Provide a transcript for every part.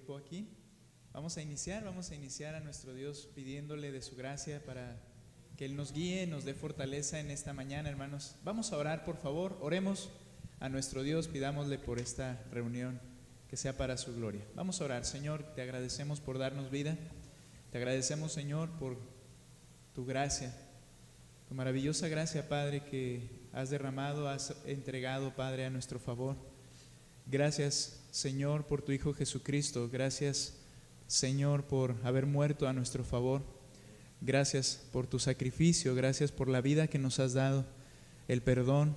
grupo aquí. Vamos a iniciar a nuestro Dios pidiéndole de su gracia para que Él nos guíe, nos dé fortaleza en esta mañana, hermanos. Vamos a orar, por favor, oremos a nuestro Dios, pidámosle por esta reunión que sea para su gloria. Vamos a orar. Señor, te agradecemos por darnos vida, te agradecemos, Señor, por tu gracia, tu maravillosa gracia, Padre, que has derramado, has entregado, Padre, a nuestro favor. Gracias, Señor, por tu Hijo Jesucristo. Gracias, Señor, por haber muerto a nuestro favor. Gracias por tu sacrificio. Gracias por la vida que nos has dado, el perdón.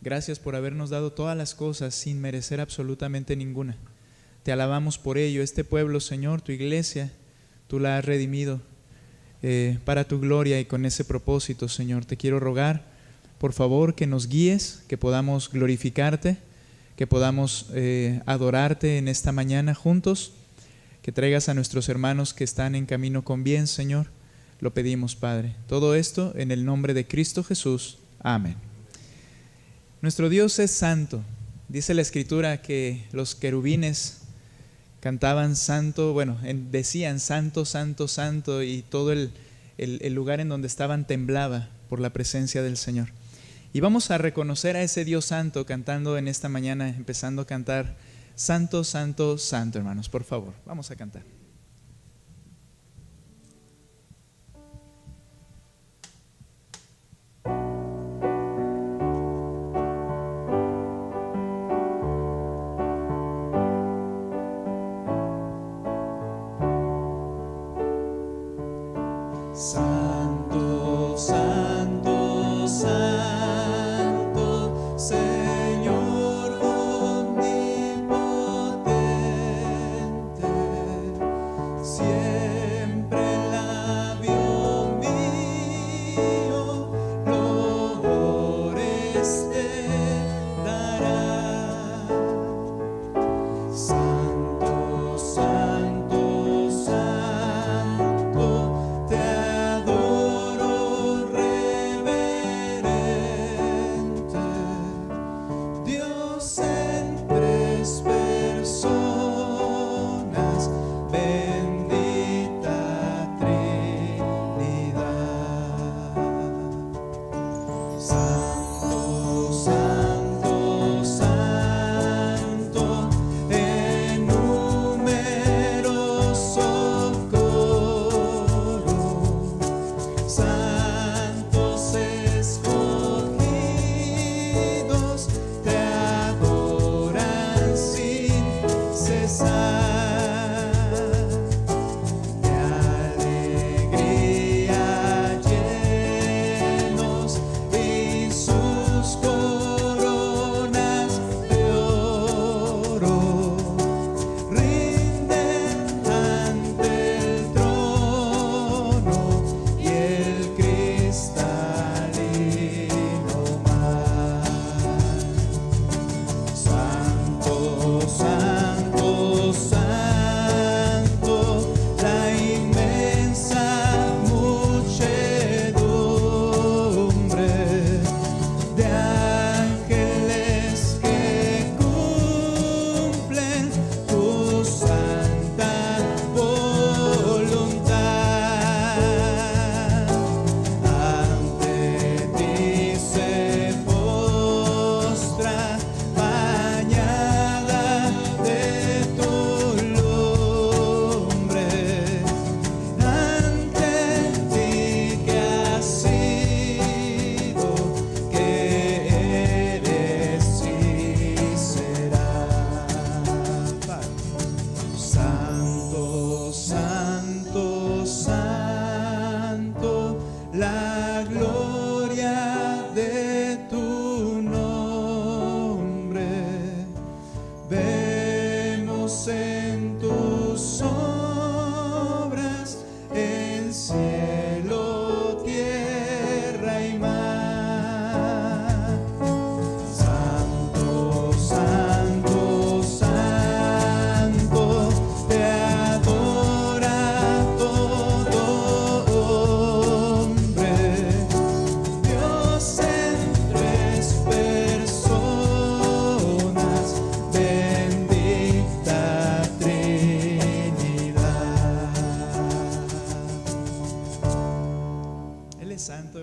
Gracias por habernos dado todas las cosas sin merecer absolutamente ninguna. Te alabamos por ello. Este pueblo, Señor, tu iglesia, tú la has redimido para tu gloria, y con ese propósito, Señor, te quiero rogar, por favor, que nos guíes, que podamos glorificarte, que podamos adorarte en esta mañana juntos, que traigas a nuestros hermanos que están en camino con bien, Señor. Lo pedimos, Padre. Todo esto en el nombre de Cristo Jesús. Amén. Nuestro Dios es santo. Dice la Escritura que los querubines cantaban santo, decían santo, santo, santo, y todo el lugar en donde estaban temblaba por la presencia del Señor. Y vamos a reconocer a ese Dios santo cantando en esta mañana, empezando a cantar santo, santo, santo, hermanos. Por favor, vamos a cantar. Santo, santo, santo, Señor omnipotente, siempre el labio mío loores te dará. Santo, santo, santo, te adoro.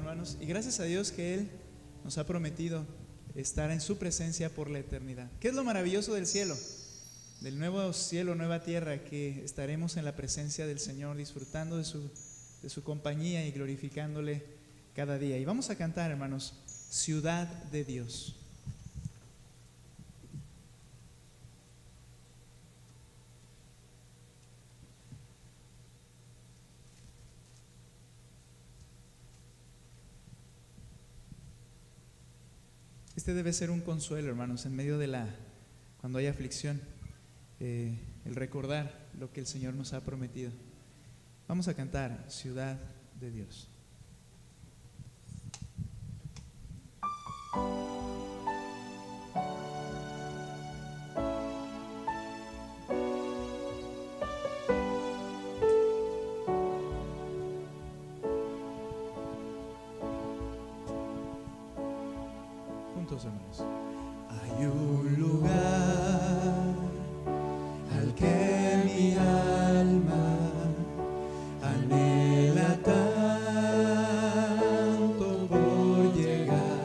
hermanos, y gracias a Dios que Él nos ha prometido estar en su presencia por la eternidad. ¿Qué es lo maravilloso del cielo? Del nuevo cielo, nueva tierra, que estaremos en la presencia del Señor, disfrutando de su compañía y glorificándole cada día. Y vamos a cantar, hermanos, Ciudad de Dios. Este debe ser un consuelo, hermanos, en medio de cuando hay aflicción, el recordar lo que el Señor nos ha prometido. Vamos a cantar Ciudad de Dios. Juntos, hermanos. Hay un lugar al que mi alma anhela tanto por llegar,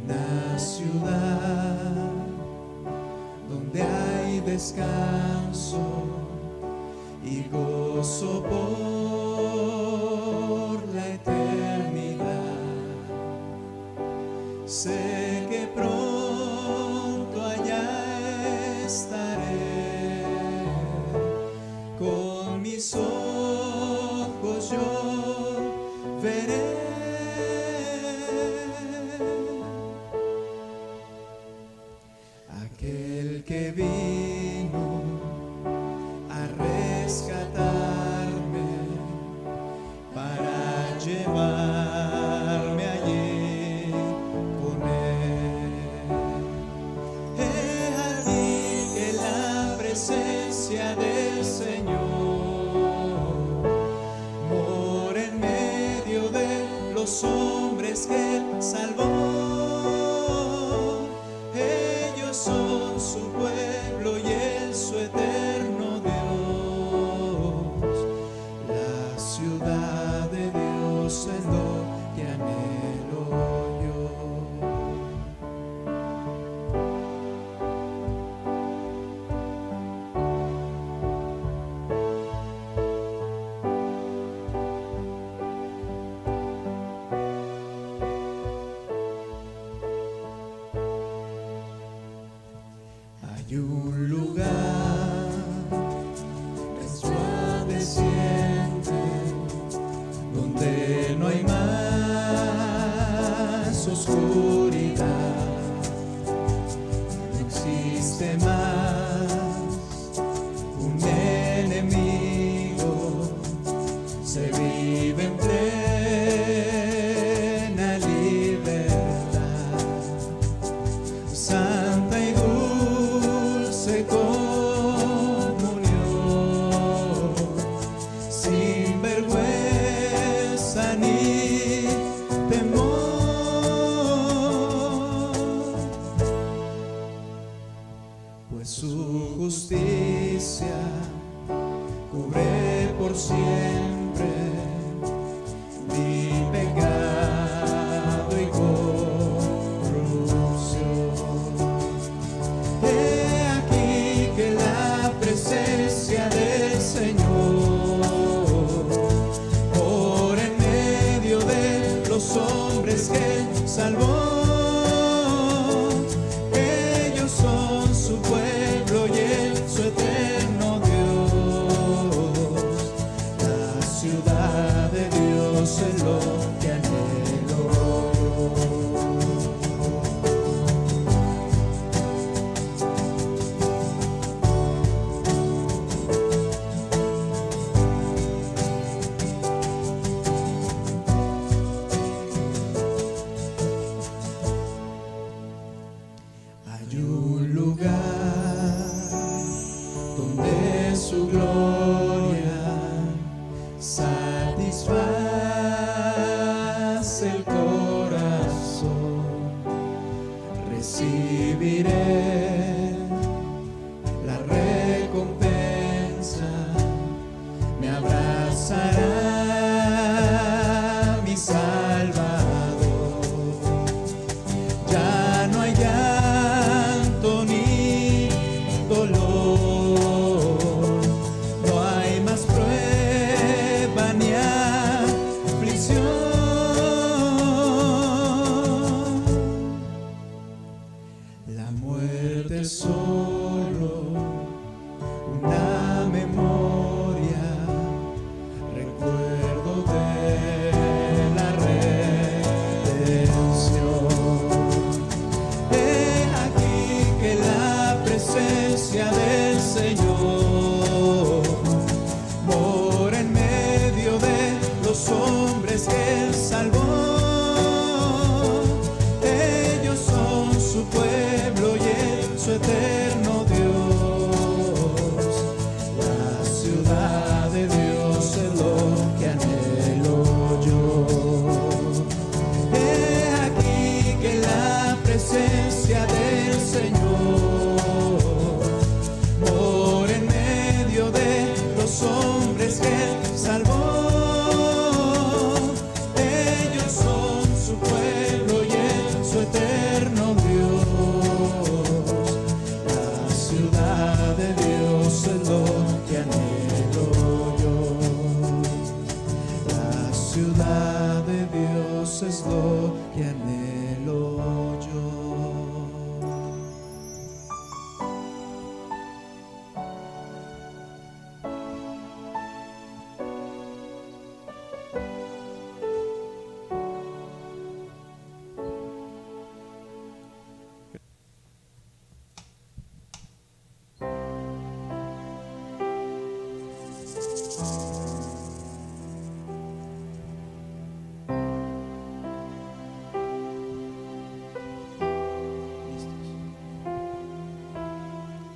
una ciudad donde hay descanso y gozo por la eternidad. Sé que pronto allá estaré, con mis ojos yo veré aquel que vino a rescatarme para llevarme allí con él. He aquí que la presencia del Señor mora en medio de los hombres que Él salvó. Ellos son su pueblo y Él su eterno Dios. La ciudad de Dios es lo que anhelo yo. Hay un lugar resplandeciente donde no hay más oscuridad, no existe más un enemigo, se vive en plena libertad, santa y dulce comunión, sin vergüenza ni temor, pues su justicia cubre por siempre mi pecado y corrupción. He aquí que la presencia del Señor por en medio de los hombres que Él salvó. Ellos son su pueblo y Él su eterno Dios. La ciudad de Dios es lo que anhelo yo. Hay un lugar donde su gloria satisface el corazón. Recibiré la recompensa, me abrazará Señor. Mora en medio de los hombres que Él salvó. Ellos son su pueblo y Él su eterno Dios. La ciudad de Dios es lo que anhelo yo. He aquí que la presencia del Señor mora en medio de los hombres que Él salvó. Ellos son su pueblo y Él su eterno Dios. La ciudad de Dios es lo que anhelo yo. La ciudad de Dios es lo que anhelo yo.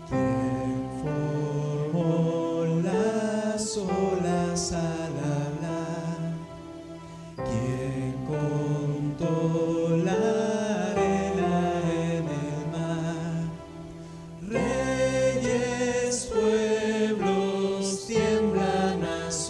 ¿Quién formó las olas al hablar? ¿Quién contó la arena en el mar? Reyes, pueblos tiemblan a su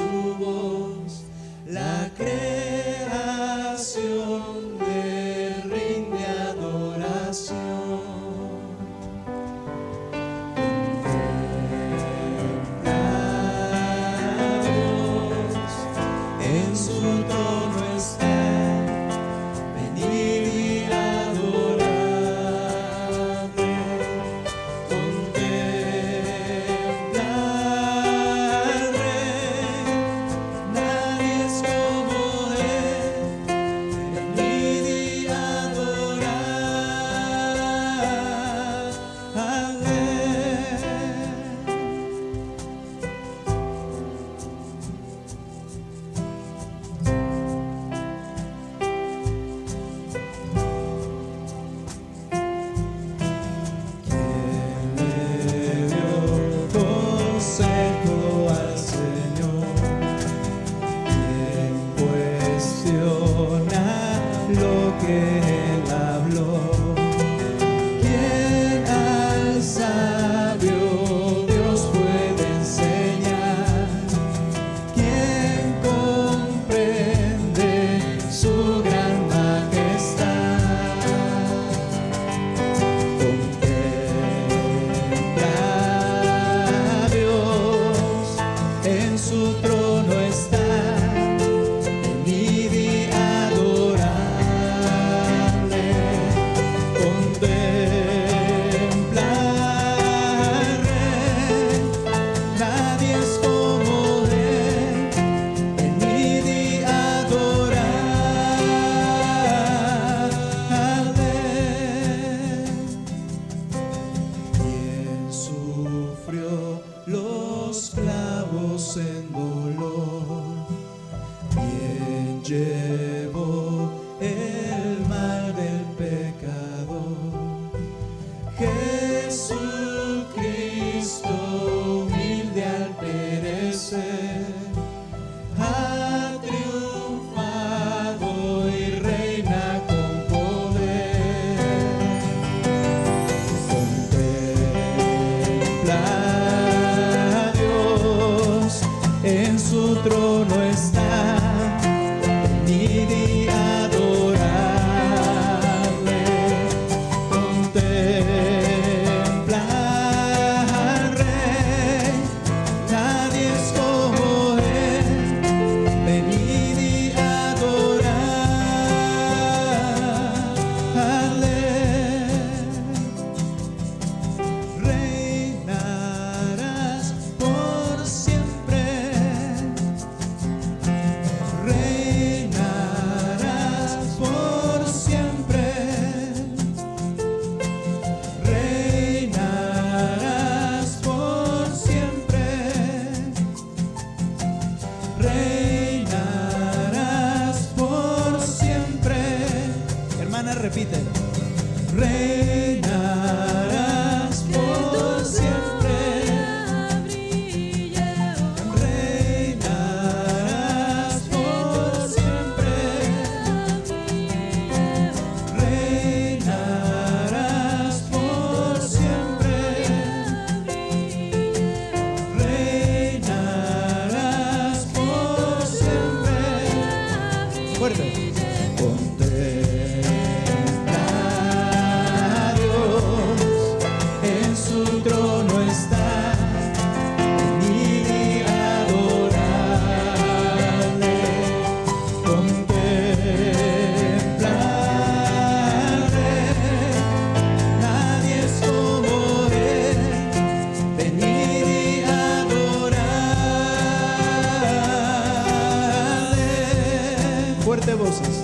voces.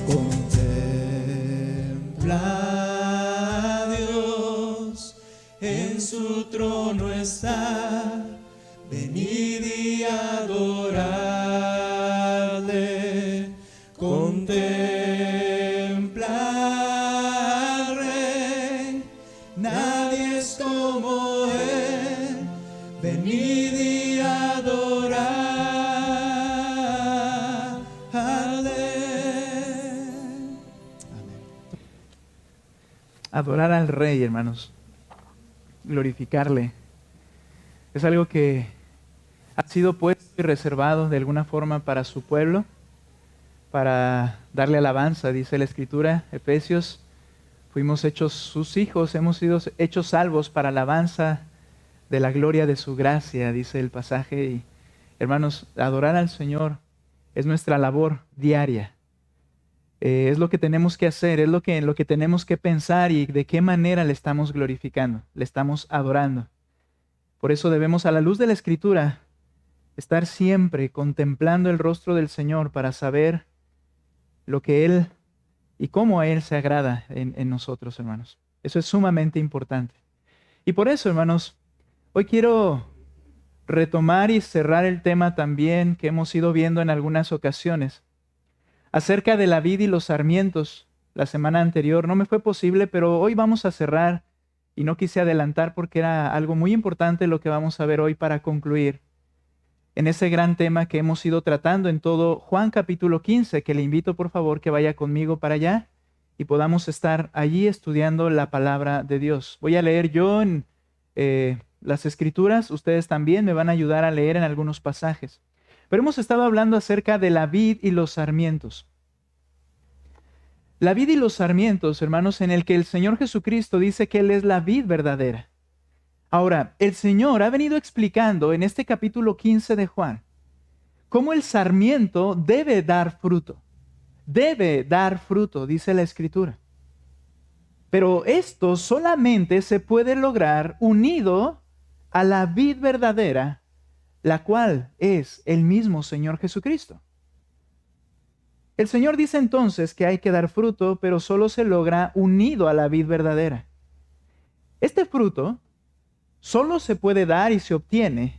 Contempla a Dios, en su trono está, venid y adoradle. Contempla al Rey, nadie es como Él, venid y adoradle. Adorar al Rey, hermanos, glorificarle, es algo que ha sido puesto y reservado de alguna forma para su pueblo, para darle alabanza, dice la Escritura, Efesios, fuimos hechos sus hijos, hemos sido hechos salvos para alabanza de la gloria de su gracia, dice el pasaje. Y, hermanos, adorar al Señor es nuestra labor diaria. Es lo que tenemos que hacer, es lo que tenemos que pensar y de qué manera le estamos glorificando, le estamos adorando. Por eso debemos, a la luz de la Escritura, estar siempre contemplando el rostro del Señor para saber lo que Él y cómo a Él se agrada en nosotros, hermanos. Eso es sumamente importante. Y por eso, hermanos, hoy quiero retomar y cerrar el tema también que hemos ido viendo en algunas ocasiones acerca de la vid y los sarmientos. La semana anterior no me fue posible, pero hoy vamos a cerrar y no quise adelantar porque era algo muy importante lo que vamos a ver hoy para concluir en ese gran tema que hemos ido tratando en todo Juan capítulo 15, que le invito por favor que vaya conmigo para allá y podamos estar allí estudiando la palabra de Dios. Voy a leer yo en las Escrituras, ustedes también me van a ayudar a leer en algunos pasajes. Pero hemos estado hablando acerca de la vid y los sarmientos. La vid y los sarmientos, hermanos, en el que el Señor Jesucristo dice que Él es la vid verdadera. Ahora, el Señor ha venido explicando en este capítulo 15 de Juan cómo el sarmiento debe dar fruto. Debe dar fruto, dice la Escritura. Pero esto solamente se puede lograr unido a la vid verdadera, la cual es el mismo Señor Jesucristo. El Señor dice entonces que hay que dar fruto, pero solo se logra unido a la vid verdadera. Este fruto solo se puede dar y se obtiene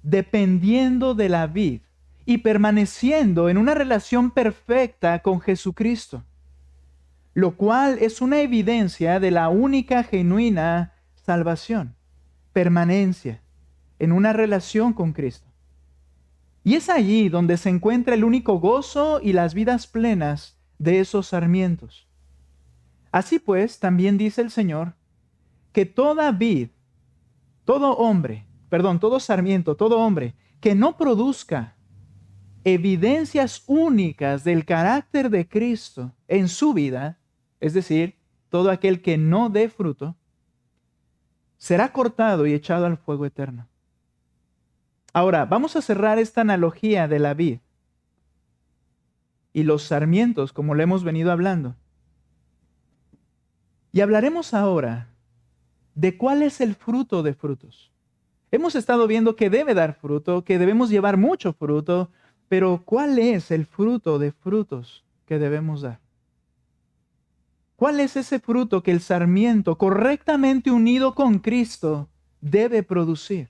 dependiendo de la vid y permaneciendo en una relación perfecta con Jesucristo, lo cual es una evidencia de la única genuina salvación, permanencia en una relación con Cristo. Y es allí donde se encuentra el único gozo y las vidas plenas de esos sarmientos. Así pues, también dice el Señor que toda vid, todo sarmiento, todo hombre que no produzca evidencias únicas del carácter de Cristo en su vida, es decir, todo aquel que no dé fruto, será cortado y echado al fuego eterno. Ahora, vamos a cerrar esta analogía de la vid y los sarmientos, como lo hemos venido hablando. Y hablaremos ahora de cuál es el fruto de frutos. Hemos estado viendo que debe dar fruto, que debemos llevar mucho fruto, pero ¿cuál es el fruto de frutos que debemos dar? ¿Cuál es ese fruto que el sarmiento, correctamente unido con Cristo, debe producir?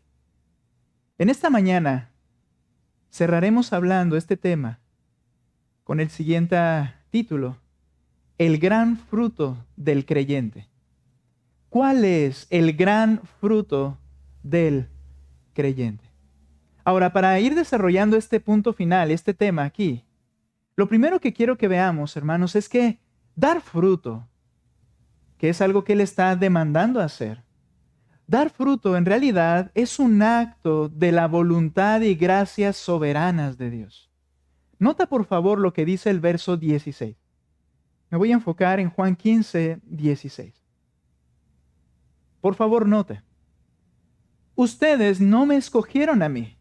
En esta mañana cerraremos hablando este tema con el siguiente título: el gran fruto del creyente. ¿Cuál es el gran fruto del creyente? Ahora, para ir desarrollando este punto final, este tema aquí, lo primero que quiero que veamos, hermanos, es que dar fruto, que es algo que Él está demandando hacer, dar fruto en realidad es un acto de la voluntad y gracias soberanas de Dios. Nota por favor lo que dice el verso 16. Me voy a enfocar en Juan 15, 16. Por favor, note. Ustedes no me escogieron a mí,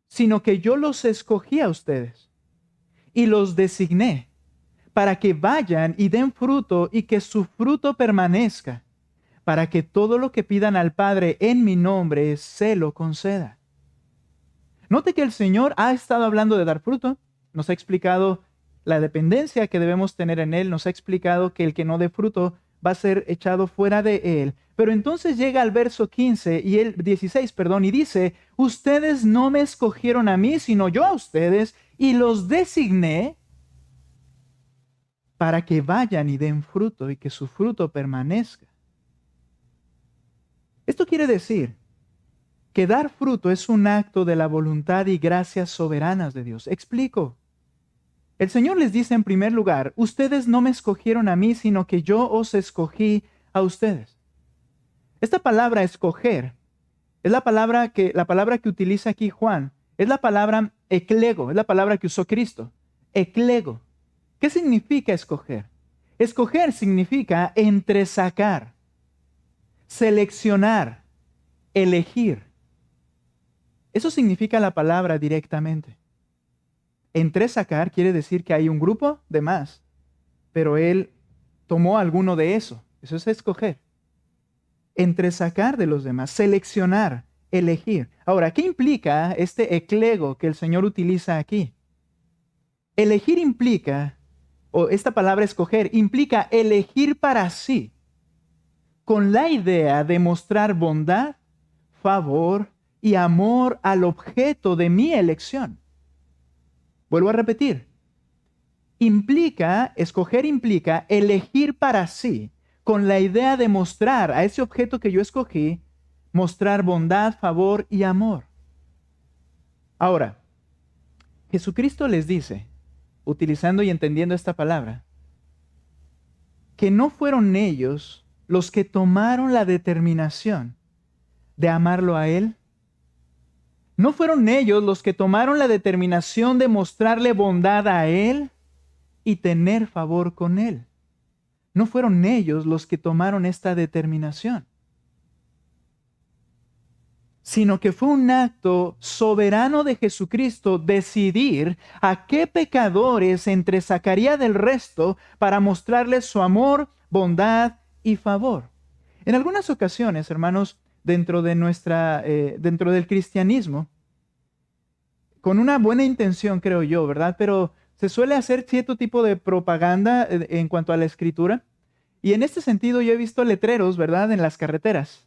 sino que yo los escogí a ustedes y los designé para que vayan y den fruto y que su fruto permanezca, para que todo lo que pidan al Padre en mi nombre se lo conceda. Note que el Señor ha estado hablando de dar fruto nos ha explicado la dependencia que debemos tener en Él, nos ha explicado que el que no dé fruto va a ser echado fuera de Él. Pero entonces llega al verso 16, y dice, ustedes no me escogieron a mí, sino yo a ustedes, y los designé para que vayan y den fruto y que su fruto permanezca. Esto quiere decir que dar fruto es un acto de la voluntad y gracias soberanas de Dios. Explico. El Señor les dice en primer lugar, ustedes no me escogieron a mí, sino que yo os escogí a ustedes. Esta palabra escoger es la palabra que utiliza aquí Juan. Es la palabra eklego, es la palabra que usó Cristo. Eklego. ¿Qué significa escoger? Escoger significa entresacar, seleccionar, elegir. Eso significa la palabra directamente. Entresacar quiere decir que hay un grupo de más, pero él tomó alguno de eso. Eso es escoger. Entresacar de los demás, seleccionar, elegir. Ahora, ¿qué implica este eklego que el Señor utiliza aquí? Elegir implica, o esta palabra escoger, implica elegir para sí, con la idea de mostrar bondad, favor y amor al objeto de mi elección. Vuelvo a repetir. Escoger implica elegir para sí, con la idea de mostrar a ese objeto que yo escogí, mostrar bondad, favor y amor. Ahora, Jesucristo les dice, utilizando y entendiendo esta palabra, que no fueron ellos los que tomaron la determinación de amarlo a Él. ¿No fueron ellos los que tomaron la determinación de mostrarle bondad a Él y tener favor con Él? No fueron ellos los que tomaron esta determinación, sino que fue un acto soberano de Jesucristo decidir a qué pecadores entresacaría del resto para mostrarles su amor, bondad y favor. En algunas ocasiones, hermanos, dentro del cristianismo, con una buena intención, creo yo, ¿verdad? Pero se suele hacer cierto tipo de propaganda en cuanto a la Escritura. Y en este sentido yo he visto letreros, ¿verdad?, en las carreteras,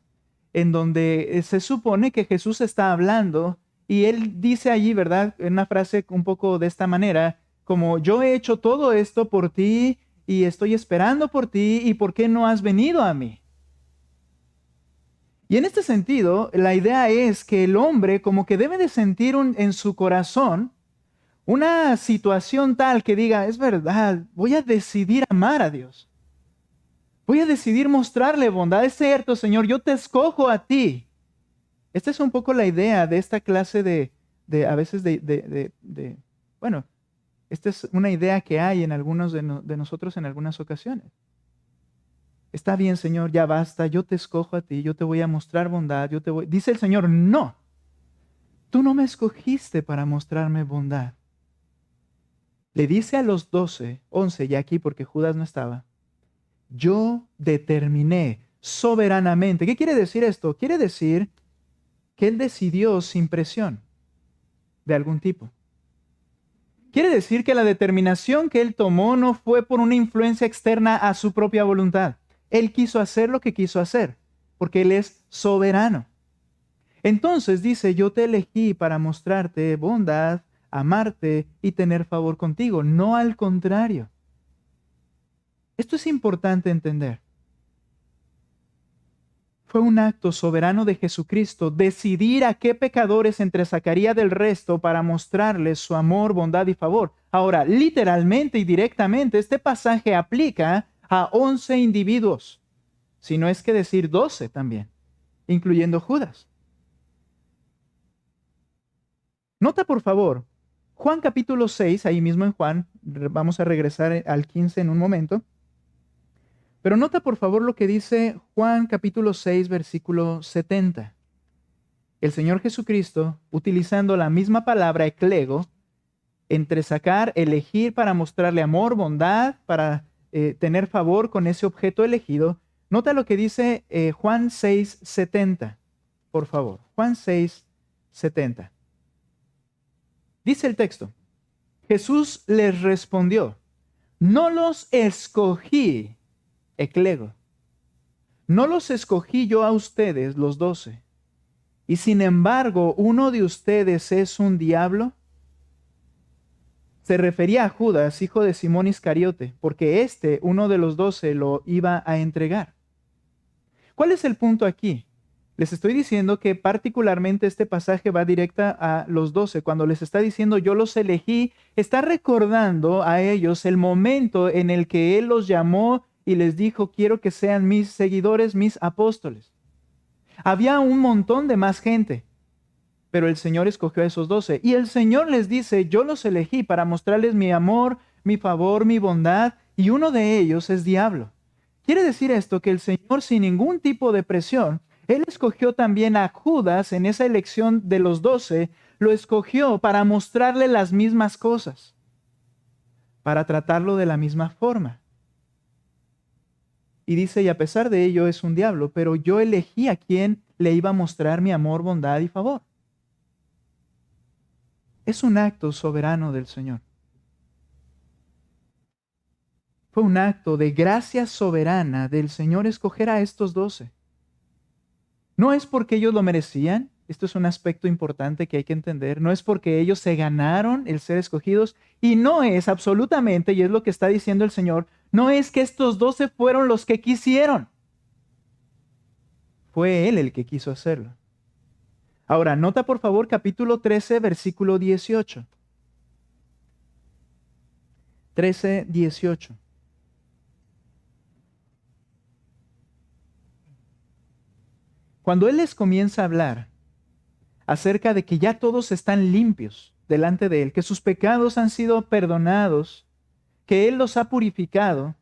en donde se supone que Jesús está hablando y Él dice allí, ¿verdad?, en una frase un poco de esta manera, como yo he hecho todo esto por ti y estoy esperando por ti y ¿por qué no has venido a mí? Y en este sentido, la idea es que el hombre como que debe de sentir en su corazón una situación tal que diga, es verdad, voy a decidir amar a Dios. Voy a decidir mostrarle bondad. Es cierto, Señor, yo te escojo a ti. Esta es un poco la idea de esta clase bueno, esta es una idea que hay en algunos de nosotros en algunas ocasiones. Está bien, Señor, ya basta, yo te escojo a ti, yo te voy a mostrar bondad, Dice el Señor, no, tú no me escogiste para mostrarme bondad. Le dice a los 11, ya aquí porque Judas no estaba, yo determiné soberanamente. ¿Qué quiere decir esto? Quiere decir que Él decidió sin presión de algún tipo. Quiere decir que la determinación que Él tomó no fue por una influencia externa a su propia voluntad. Él quiso hacer lo que quiso hacer, porque Él es soberano. Entonces dice, yo te elegí para mostrarte bondad, amarte y tener favor contigo, no al contrario. Esto es importante entender. Fue un acto soberano de Jesucristo decidir a qué pecadores entresacaría del resto para mostrarles su amor, bondad y favor. Ahora, literalmente y directamente, este pasaje aplica a 11 individuos, si no es que decir 12 también, incluyendo Judas. Nota por favor, Juan capítulo 6, ahí mismo en Juan, vamos a regresar al 15 en un momento, pero nota por favor lo que dice Juan capítulo 6, versículo 70. El Señor Jesucristo, utilizando la misma palabra eklego, entresacar, elegir para mostrarle amor, bondad, para tener favor con ese objeto elegido. Nota lo que dice Juan 6, 70, por favor. Juan 6, 70. Dice el texto, Jesús les respondió, no los escogí, eclego. No los escogí yo a ustedes, los 12. Y sin embargo, uno de ustedes es un diablo. Se refería a Judas, hijo de Simón Iscariote, porque uno de los 12, lo iba a entregar. ¿Cuál es el punto aquí? Les estoy diciendo que particularmente este pasaje va directa a los 12. Cuando les está diciendo yo los elegí, está recordando a ellos el momento en el que Él los llamó y les dijo, quiero que sean mis seguidores, mis apóstoles. Había un montón de más gente, pero el Señor escogió a esos 12. Y el Señor les dice, yo los elegí para mostrarles mi amor, mi favor, mi bondad, y uno de ellos es diablo. Quiere decir esto que el Señor, sin ningún tipo de presión, Él escogió también a Judas en esa elección de los 12, lo escogió para mostrarle las mismas cosas, para tratarlo de la misma forma. Y dice, y a pesar de ello es un diablo, pero yo elegí a quien le iba a mostrar mi amor, bondad y favor. Es un acto soberano del Señor. Fue un acto de gracia soberana del Señor escoger a estos 12. No es porque ellos lo merecían, esto es un aspecto importante que hay que entender, no es porque ellos se ganaron el ser escogidos, y no es absolutamente, y es lo que está diciendo el Señor, no es que estos 12 fueron los que quisieron. Fue Él el que quiso hacerlo. Ahora, nota por favor capítulo 13, versículo 18. 13, 18. Cuando Él les comienza a hablar acerca de que ya todos están limpios delante de Él, que sus pecados han sido perdonados, que Él los ha purificado,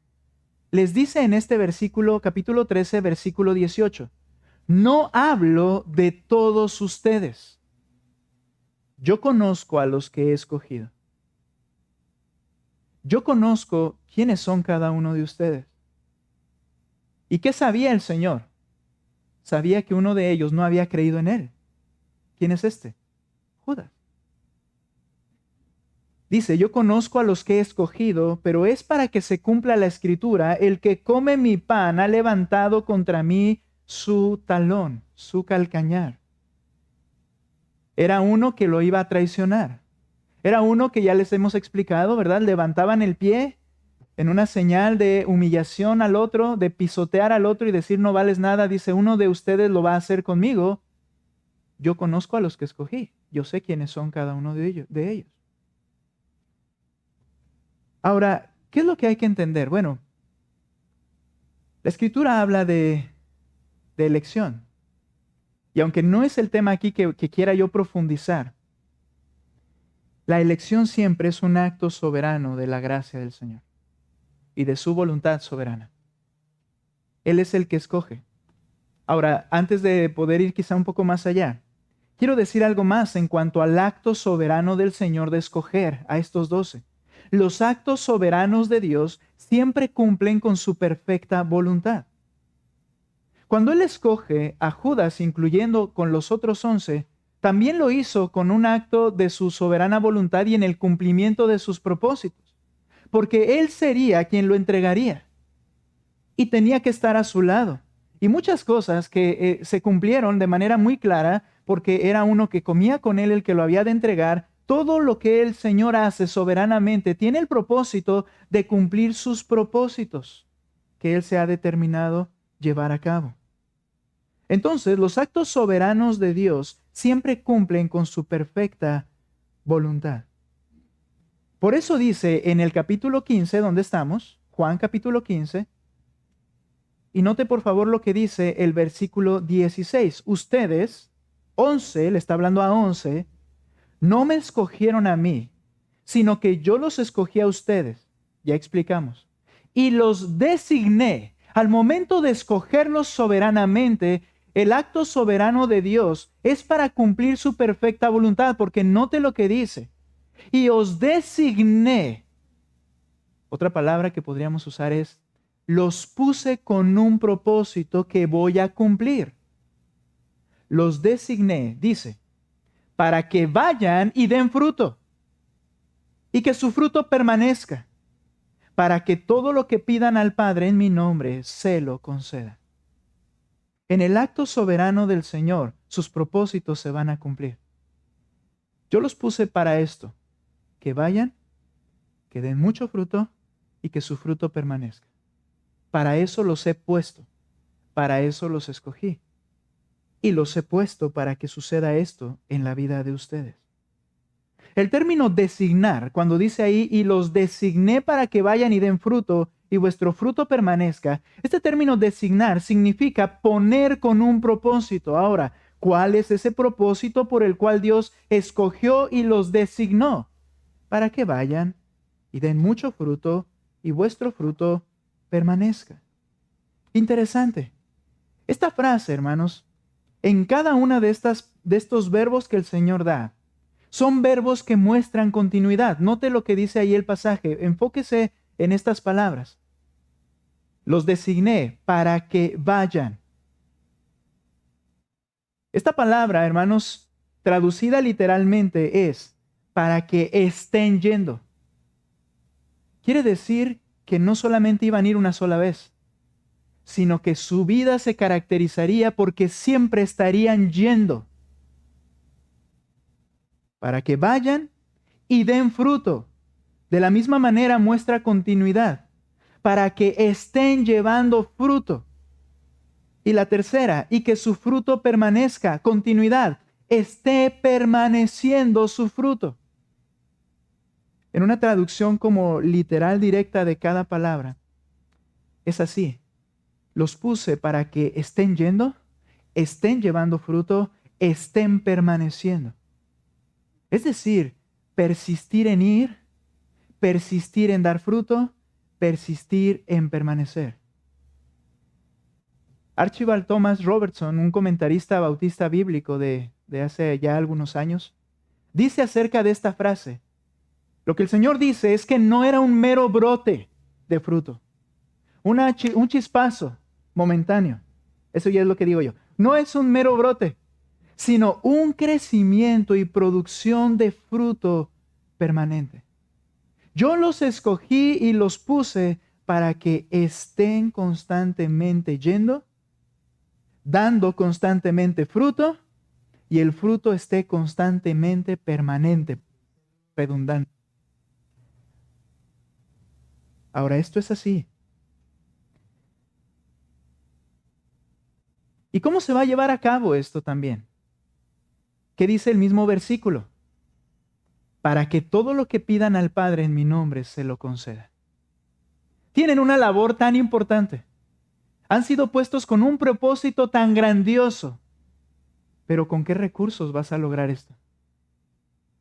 les dice en este versículo, capítulo 13, versículo 18, no hablo de todos ustedes. Yo conozco a los que he escogido. Yo conozco quiénes son cada uno de ustedes. ¿Y qué sabía el Señor? Sabía que uno de ellos no había creído en Él. ¿Quién es este? Judas. Dice, yo conozco a los que he escogido, pero es para que se cumpla la Escritura, el que come mi pan ha levantado contra mí su talón, su calcañar. Era uno que lo iba a traicionar. Era uno que ya les hemos explicado, ¿verdad? Levantaban el pie en una señal de humillación al otro, de pisotear al otro y decir no vales nada. Dice, uno de ustedes lo va a hacer conmigo. Yo conozco a los que escogí. Yo sé quiénes son cada uno de ellos. Ahora, ¿qué es lo que hay que entender? Bueno, la Escritura habla de elección. Y aunque no es el tema aquí que quiera yo profundizar, la elección siempre es un acto soberano de la gracia del Señor y de su voluntad soberana. Él es el que escoge. Ahora, antes de poder ir quizá un poco más allá, quiero decir algo más en cuanto al acto soberano del Señor de escoger a estos 12. Los actos soberanos de Dios siempre cumplen con su perfecta voluntad. Cuando Él escoge a Judas, incluyendo con los otros 11, también lo hizo con un acto de su soberana voluntad y en el cumplimiento de sus propósitos, porque Él sería quien lo entregaría y tenía que estar a su lado. Y muchas cosas que se cumplieron de manera muy clara, porque era uno que comía con Él el que lo había de entregar. Todo lo que el Señor hace soberanamente tiene el propósito de cumplir sus propósitos que Él se ha determinado llevar a cabo. Entonces, los actos soberanos de Dios siempre cumplen con su perfecta voluntad. Por eso dice en el capítulo 15, donde estamos, Juan capítulo 15, y note por favor lo que dice el versículo 16. Ustedes, 11, le está hablando a 11, no me escogieron a mí, sino que yo los escogí a ustedes. Ya explicamos. Y los designé. Al momento de escogerlos soberanamente, el acto soberano de Dios es para cumplir su perfecta voluntad, porque note lo que dice. Y os designé. Otra palabra que podríamos usar es, los puse con un propósito que voy a cumplir. Los designé, dice, para que vayan y den fruto. y que su fruto permanezca, para que todo lo que pidan al Padre en mi nombre se lo conceda. En el acto soberano del Señor, sus propósitos se van a cumplir. Yo los puse para esto, que vayan, que den mucho fruto y que su fruto permanezca. Para eso los he puesto, para eso los escogí. Y los he puesto para que suceda esto en la vida de ustedes. El término designar, cuando dice ahí, y los designé para que vayan y den fruto, y vuestro fruto permanezca, este término designar significa poner con un propósito. Ahora, ¿cuál es ese propósito por el cual Dios escogió y los designó? Para que vayan y den mucho fruto, y vuestro fruto permanezca. Interesante. Esta frase, hermanos, en cada una de estos verbos que el Señor da, son verbos que muestran continuidad. Note lo que dice ahí el pasaje. Enfóquese en estas palabras. Los designé para que vayan. Esta palabra, hermanos, traducida literalmente es para que estén yendo. Quiere decir que no solamente iban a ir una sola vez, sino que su vida se caracterizaría porque siempre estarían yendo. Para que vayan y den fruto. De la misma manera muestra continuidad, para que estén llevando fruto. Y la tercera, y que su fruto permanezca, continuidad, esté permaneciendo su fruto. En una traducción como literal directa de cada palabra, es así. Los puse para que estén yendo, estén llevando fruto, estén permaneciendo. Es decir, persistir en ir, persistir en dar fruto, persistir en permanecer. Archibald Thomas Robertson, un comentarista bautista bíblico de hace ya algunos años, dice acerca de esta frase, lo que el Señor dice es que no era un mero brote de fruto, un chispazo momentáneo. Eso ya es lo que digo yo. No es un mero brote, sino un crecimiento y producción de fruto permanente. Yo los escogí y los puse para que estén constantemente yendo, dando constantemente fruto, y el fruto esté constantemente permanente, redundante. Ahora, esto es así. ¿Y cómo se va a llevar a cabo esto también? ¿Qué dice el mismo versículo? Para que todo lo que pidan al Padre en mi nombre se lo conceda. Tienen una labor tan importante. Han sido puestos con un propósito tan grandioso. Pero ¿con qué recursos vas a lograr esto?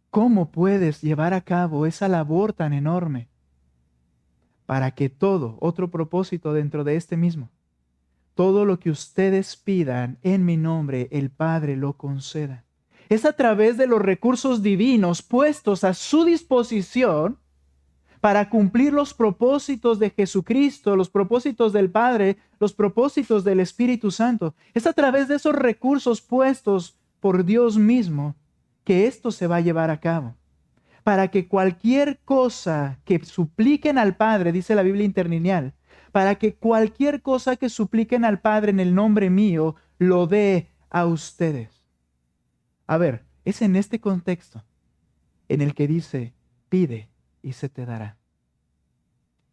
¿Cómo puedes llevar a cabo esa labor tan enorme? Para que todo, otro propósito dentro de este mismo, todo lo que ustedes pidan en mi nombre, el Padre lo conceda. Es a través de los recursos divinos puestos a su disposición para cumplir los propósitos de Jesucristo, los propósitos del Padre, los propósitos del Espíritu Santo. Es a través de esos recursos puestos por Dios mismo que esto se va a llevar a cabo. Para que cualquier cosa que supliquen al Padre, dice la Biblia interlineal, para que cualquier cosa que supliquen al Padre en el nombre mío, lo dé a ustedes. A ver, es en este contexto en el que dice, pide y se te dará.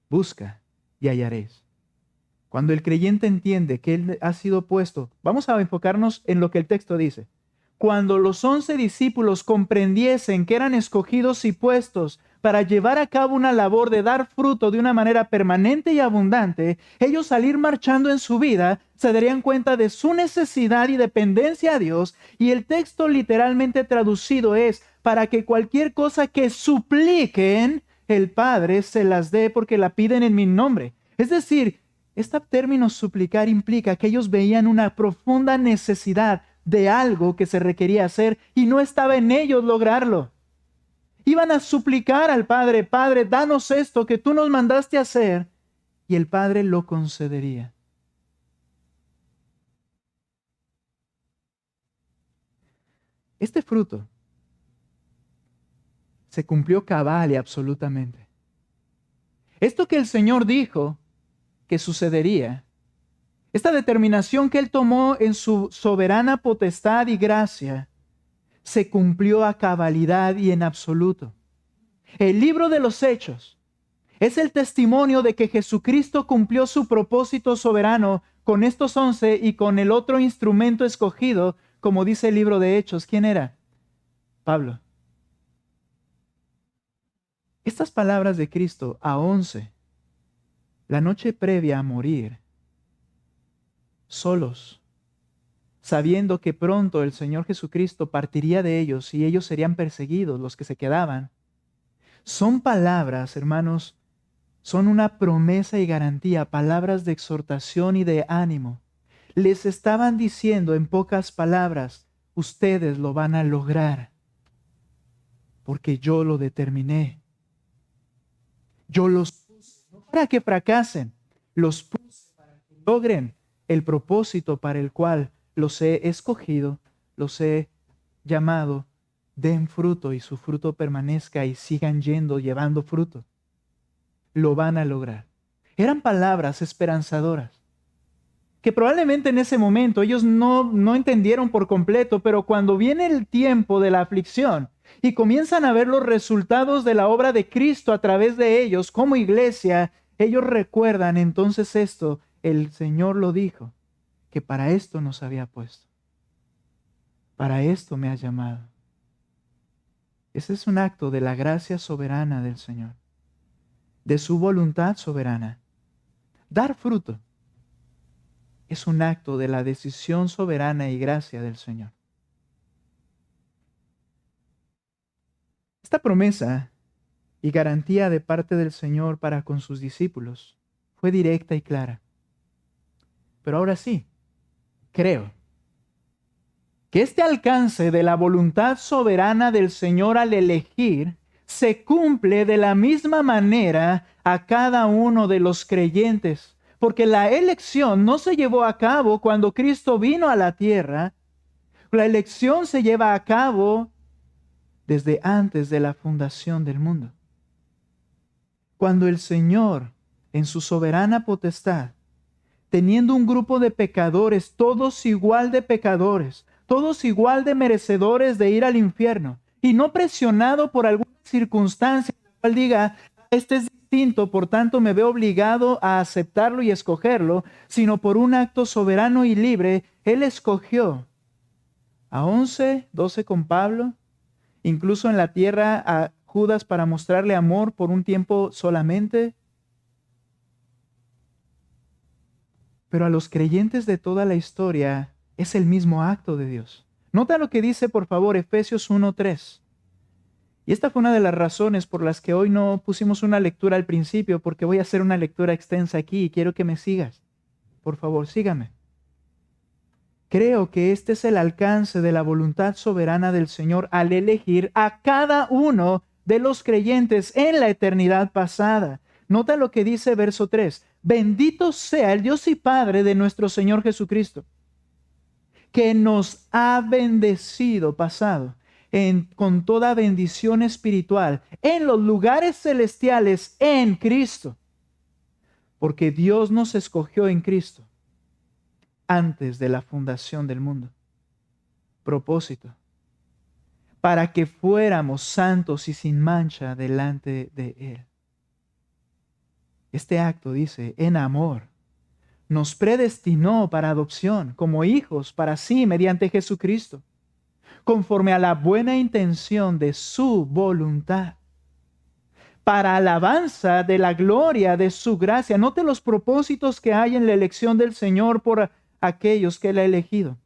Busca y hallaréis. Cuando el creyente entiende que él ha sido puesto, vamos a enfocarnos en lo que el texto dice. Cuando los 11 discípulos comprendiesen que eran escogidos y puestos para llevar a cabo una labor de dar fruto de una manera permanente y abundante, ellos al ir marchando en su vida se darían cuenta de su necesidad y dependencia a Dios, y el texto literalmente traducido es para que cualquier cosa que supliquen, el Padre se las dé porque la piden en mi nombre. Es decir, este término suplicar implica que ellos veían una profunda necesidad de algo que se requería hacer y no estaba en ellos lograrlo. Iban a suplicar al Padre, Padre, danos esto que tú nos mandaste a hacer, y el Padre lo concedería. Este fruto se cumplió cabal y absolutamente. Esto que el Señor dijo que sucedería, esta determinación que Él tomó en su soberana potestad y gracia, se cumplió a cabalidad y en absoluto. El libro de los Hechos es el testimonio de que Jesucristo cumplió su propósito soberano con estos 11 y con el otro instrumento escogido, como dice el libro de Hechos. ¿Quién era? Pablo. Estas palabras de Cristo a 11, la noche previa a morir, solos, sabiendo que pronto el Señor Jesucristo partiría de ellos y ellos serían perseguidos, los que se quedaban, son palabras, hermanos, son una promesa y garantía, palabras de exhortación y de ánimo. Les estaban diciendo en pocas palabras, ustedes lo van a lograr, porque yo lo determiné. Yo los puse, no para que fracasen, los puse para que logren el propósito para el cual los he escogido, los he llamado, den fruto y su fruto permanezca y sigan yendo, llevando fruto. Lo van a lograr. Eran palabras esperanzadoras, que probablemente en ese momento ellos no entendieron por completo, pero cuando viene el tiempo de la aflicción y comienzan a ver los resultados de la obra de Cristo a través de ellos como iglesia, ellos recuerdan entonces esto, el Señor lo dijo, que para esto nos había puesto. Para esto me ha llamado. Ese es un acto de la gracia soberana del Señor, de su voluntad soberana. Dar fruto es un acto de la decisión soberana y gracia del Señor. Esta promesa y garantía de parte del Señor para con sus discípulos fue directa y clara. Pero ahora sí, creo que este alcance de la voluntad soberana del Señor al elegir se cumple de la misma manera a cada uno de los creyentes, porque la elección no se llevó a cabo cuando Cristo vino a la tierra. La elección se lleva a cabo desde antes de la fundación del mundo. Cuando el Señor, en su soberana potestad, teniendo un grupo de pecadores, todos igual de pecadores, todos igual de merecedores de ir al infierno, y no presionado por alguna circunstancia, la cual diga, este es distinto, por tanto me veo obligado a aceptarlo y escogerlo, sino por un acto soberano y libre, Él escogió a 11, 12 con Pablo, incluso en la tierra a Judas para mostrarle amor por un tiempo solamente. Pero a los creyentes de toda la historia es el mismo acto de Dios. Nota lo que dice, por favor, Efesios 1:3. Y esta fue una de las razones por las que hoy no pusimos una lectura al principio, porque voy a hacer una lectura extensa aquí y quiero que me sigas. Por favor, sígame. Creo que este es el alcance de la voluntad soberana del Señor al elegir a cada uno de los creyentes en la eternidad pasada. Nota lo que dice verso 3. Bendito sea el Dios y Padre de nuestro Señor Jesucristo, que nos ha bendecido, pasado, con toda bendición espiritual en los lugares celestiales en Cristo. Porque Dios nos escogió en Cristo antes de la fundación del mundo. Propósito: para que fuéramos santos y sin mancha delante de Él. Este acto, dice, en amor, nos predestinó para adopción como hijos para sí mediante Jesucristo, conforme a la buena intención de su voluntad, para alabanza de la gloria de su gracia. Note los propósitos que hay en la elección del Señor por aquellos que Él ha elegido.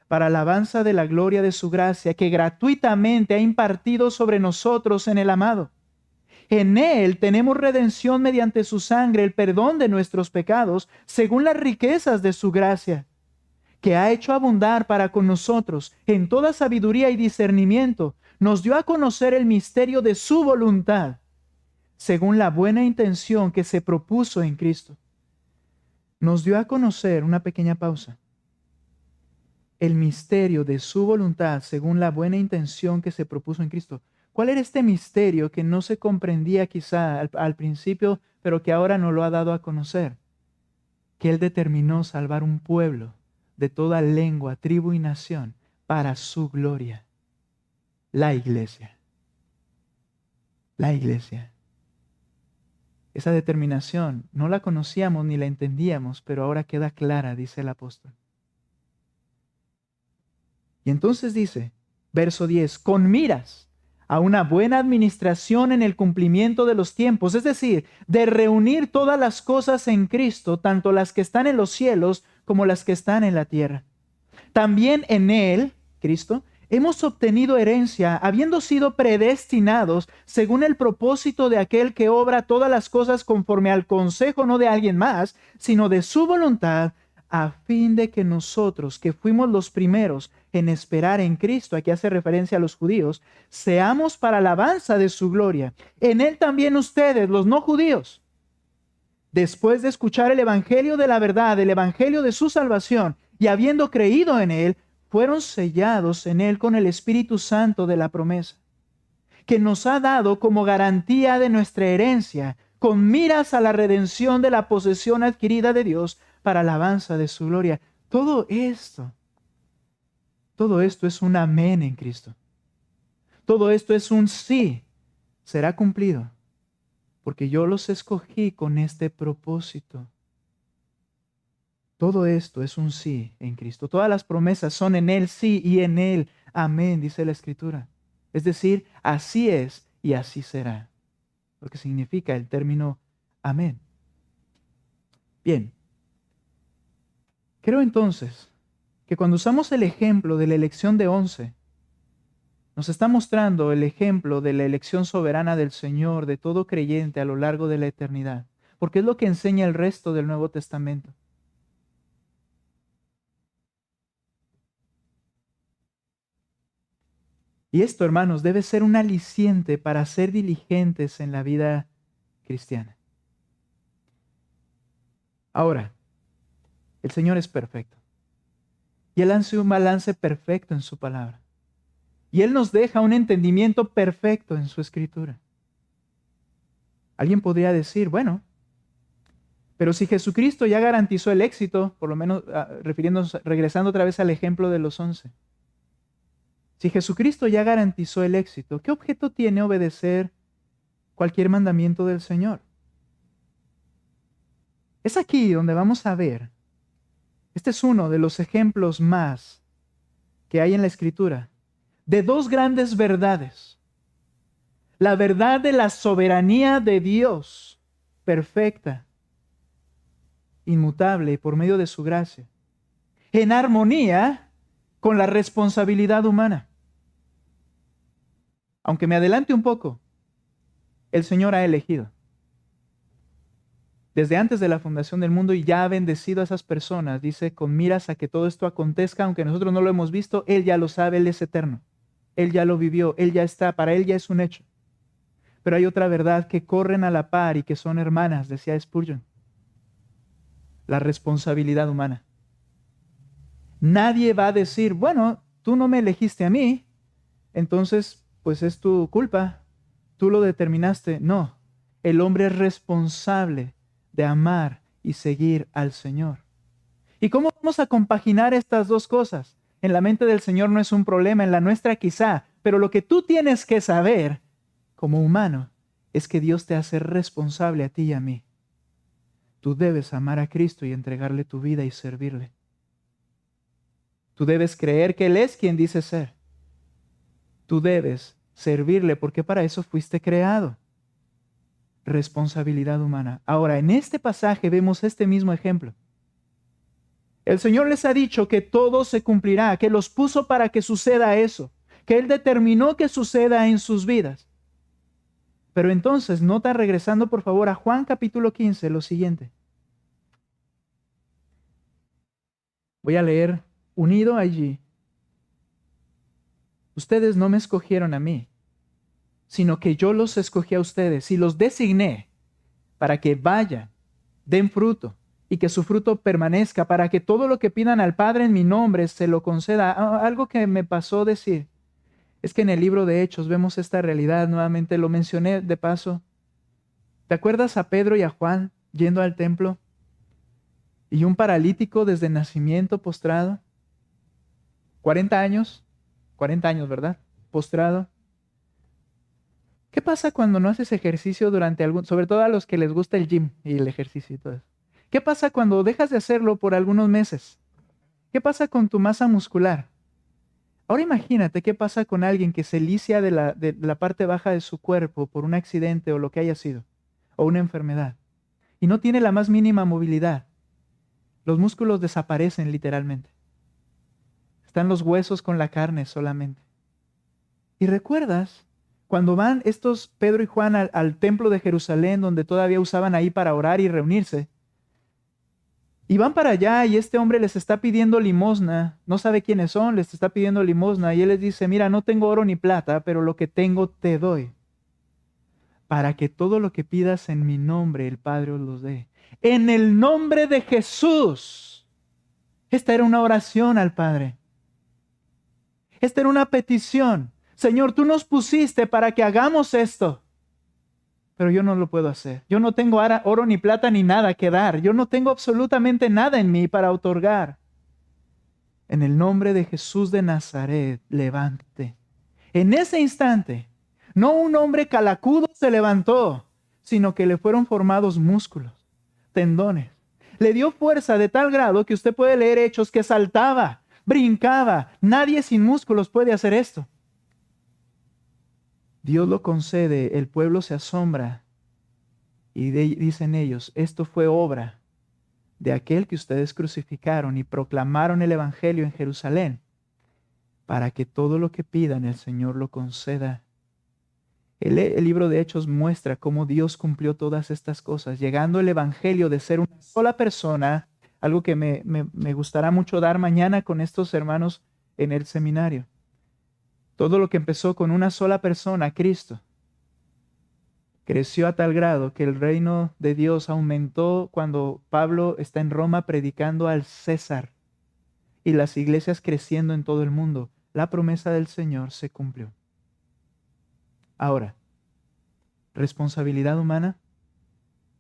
Para alabanza de la gloria de su gracia, que gratuitamente ha impartido sobre nosotros en el amado. En Él tenemos redención mediante su sangre, el perdón de nuestros pecados, según las riquezas de su gracia, que ha hecho abundar para con nosotros en toda sabiduría y discernimiento. Nos dio a conocer el misterio de su voluntad, según la buena intención que se propuso en Cristo. Nos dio a conocer, una pequeña pausa, el misterio de su voluntad, según la buena intención que se propuso en Cristo. ¿Cuál era este misterio que no se comprendía quizá al principio, pero que ahora nos lo ha dado a conocer? Que Él determinó salvar un pueblo de toda lengua, tribu y nación para su gloria. La iglesia. La iglesia. Esa determinación no la conocíamos ni la entendíamos, pero ahora queda clara, dice el apóstol. Y entonces dice, verso 10, con miras a una buena administración en el cumplimiento de los tiempos, es decir, de reunir todas las cosas en Cristo, tanto las que están en los cielos como las que están en la tierra. También en Él, Cristo, hemos obtenido herencia, habiendo sido predestinados según el propósito de aquel que obra todas las cosas conforme al consejo no de alguien más, sino de su voluntad, a fin de que nosotros, que fuimos los primeros en esperar en Cristo, aquí hace referencia a los judíos, seamos para alabanza de su gloria. En Él también ustedes, los no judíos, después de escuchar el evangelio de la verdad, el evangelio de su salvación, y habiendo creído en Él, fueron sellados en Él con el Espíritu Santo de la promesa, que nos ha dado como garantía de nuestra herencia, con miras a la redención de la posesión adquirida de Dios para alabanza de su gloria. Todo esto es un amén en Cristo. Todo esto es un sí, será cumplido, porque yo los escogí con este propósito. Todo esto es un sí en Cristo. Todas las promesas son en Él sí y en Él amén, dice la Escritura. Es decir, así es y así será. Lo que significa el término amén. Bien. Creo entonces que cuando usamos el ejemplo de la elección de 11, nos está mostrando el ejemplo de la elección soberana del Señor, de todo creyente a lo largo de la eternidad, porque es lo que enseña el resto del Nuevo Testamento. Y esto, hermanos, debe ser un aliciente para ser diligentes en la vida cristiana. Ahora, el Señor es perfecto. Y Él hace un balance perfecto en su palabra. Y Él nos deja un entendimiento perfecto en su Escritura. Alguien podría decir, bueno, pero si Jesucristo ya garantizó el éxito, por lo menos regresando otra vez al ejemplo de los 11. Si Jesucristo ya garantizó el éxito, ¿qué objeto tiene obedecer cualquier mandamiento del Señor? Es aquí donde vamos a ver. Este es uno de los ejemplos más que hay en la Escritura de dos grandes verdades. La verdad de la soberanía de Dios, perfecta, inmutable y por medio de su gracia, en armonía con la responsabilidad humana. Aunque me adelante un poco, el Señor ha elegido. Desde antes de la fundación del mundo y ya ha bendecido a esas personas, dice, con miras a que todo esto acontezca, aunque nosotros no lo hemos visto, Él ya lo sabe, Él es eterno. Él ya lo vivió, Él ya está, para Él ya es un hecho. Pero hay otra verdad que corren a la par y que son hermanas, decía Spurgeon. La responsabilidad humana. Nadie va a decir, bueno, tú no me elegiste a mí, entonces pues es tu culpa, tú lo determinaste. No, el hombre es responsable de amar y seguir al Señor. ¿Y cómo vamos a compaginar estas dos cosas? En la mente del Señor no es un problema, en la nuestra quizá, pero lo que tú tienes que saber como humano es que Dios te hace responsable a ti y a mí. Tú debes amar a Cristo y entregarle tu vida y servirle. Tú debes creer que Él es quien dice ser. Tú debes servirle porque para eso fuiste creado. Responsabilidad humana. Ahora, en este pasaje vemos este mismo ejemplo. El Señor les ha dicho que todo se cumplirá, que los puso para que suceda eso, que Él determinó que suceda en sus vidas. Pero entonces, nota regresando por favor a Juan capítulo 15, lo siguiente. Voy a leer unido allí. Ustedes no me escogieron a mí, sino que yo los escogí a ustedes y los designé para que vayan, den fruto y que su fruto permanezca, para que todo lo que pidan al Padre en mi nombre se lo conceda. Algo que me pasó decir. Es que en el libro de Hechos vemos esta realidad, nuevamente lo mencioné de paso. ¿Te acuerdas a Pedro y a Juan yendo al templo? Y un paralítico desde nacimiento postrado. 40 años, ¿verdad? Postrado. ¿Qué pasa cuando no haces ejercicio durante sobre todo a los que les gusta el gym y el ejercicio y todo eso? ¿Qué pasa cuando dejas de hacerlo por algunos meses? ¿Qué pasa con tu masa muscular? Ahora imagínate qué pasa con alguien que se licia de la parte baja de su cuerpo por un accidente o lo que haya sido, o una enfermedad, y no tiene la más mínima movilidad. Los músculos desaparecen literalmente. Están los huesos con la carne solamente. ¿Y recuerdas cuando van estos Pedro y Juan al templo de Jerusalén, donde todavía usaban ahí para orar y reunirse? Y van para allá y este hombre les está pidiendo limosna, no sabe quiénes son, les está pidiendo limosna y él les dice, mira, no tengo oro ni plata, pero lo que tengo te doy, para que todo lo que pidas en mi nombre el Padre os los dé. En el nombre de Jesús. Esta era una oración al Padre. Esta era una petición. Señor, tú nos pusiste para que hagamos esto. Pero yo no lo puedo hacer. Yo no tengo oro ni plata ni nada que dar. Yo no tengo absolutamente nada en mí para otorgar. En el nombre de Jesús de Nazaret, levántate. En ese instante, no un hombre calacudo se levantó, sino que le fueron formados músculos, tendones. Le dio fuerza de tal grado que usted puede leer Hechos que saltaba, brincaba. Nadie sin músculos puede hacer esto. Dios lo concede, el pueblo se asombra y dicen ellos, esto fue obra de aquel que ustedes crucificaron y proclamaron el evangelio en Jerusalén, para que todo lo que pidan el Señor lo conceda. El libro de Hechos muestra cómo Dios cumplió todas estas cosas, llegando el evangelio de ser una sola persona, algo que me gustará mucho dar mañana con estos hermanos en el seminario. Todo lo que empezó con una sola persona, Cristo, creció a tal grado que el reino de Dios aumentó cuando Pablo está en Roma predicando al César y las iglesias creciendo en todo el mundo. La promesa del Señor se cumplió. Ahora, ¿responsabilidad humana?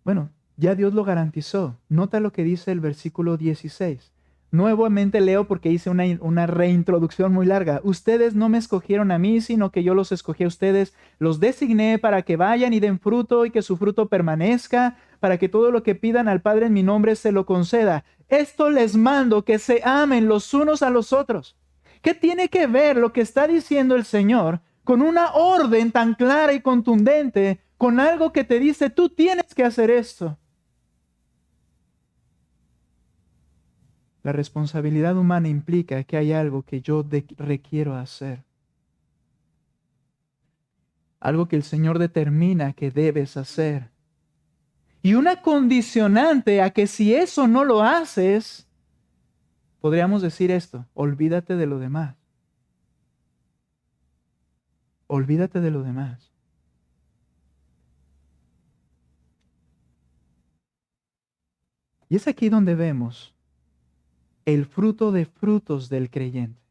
Bueno, ya Dios lo garantizó. Nota lo que dice el versículo 16. Nuevamente leo porque hice una reintroducción muy larga. Ustedes no me escogieron a mí, sino que yo los escogí a ustedes. Los designé para que vayan y den fruto y que su fruto permanezca, para que todo lo que pidan al Padre en mi nombre se lo conceda. Esto les mando, que se amen los unos a los otros. ¿Qué tiene que ver lo que está diciendo el Señor con una orden tan clara y contundente, con algo que te dice, tú tienes que hacer esto? La responsabilidad humana implica que hay algo que yo requiero hacer. Algo que el Señor determina que debes hacer. Y una condicionante a que si eso no lo haces, podríamos decir esto, olvídate de lo demás. Olvídate de lo demás. Y es aquí donde vemos el fruto de frutos del creyente.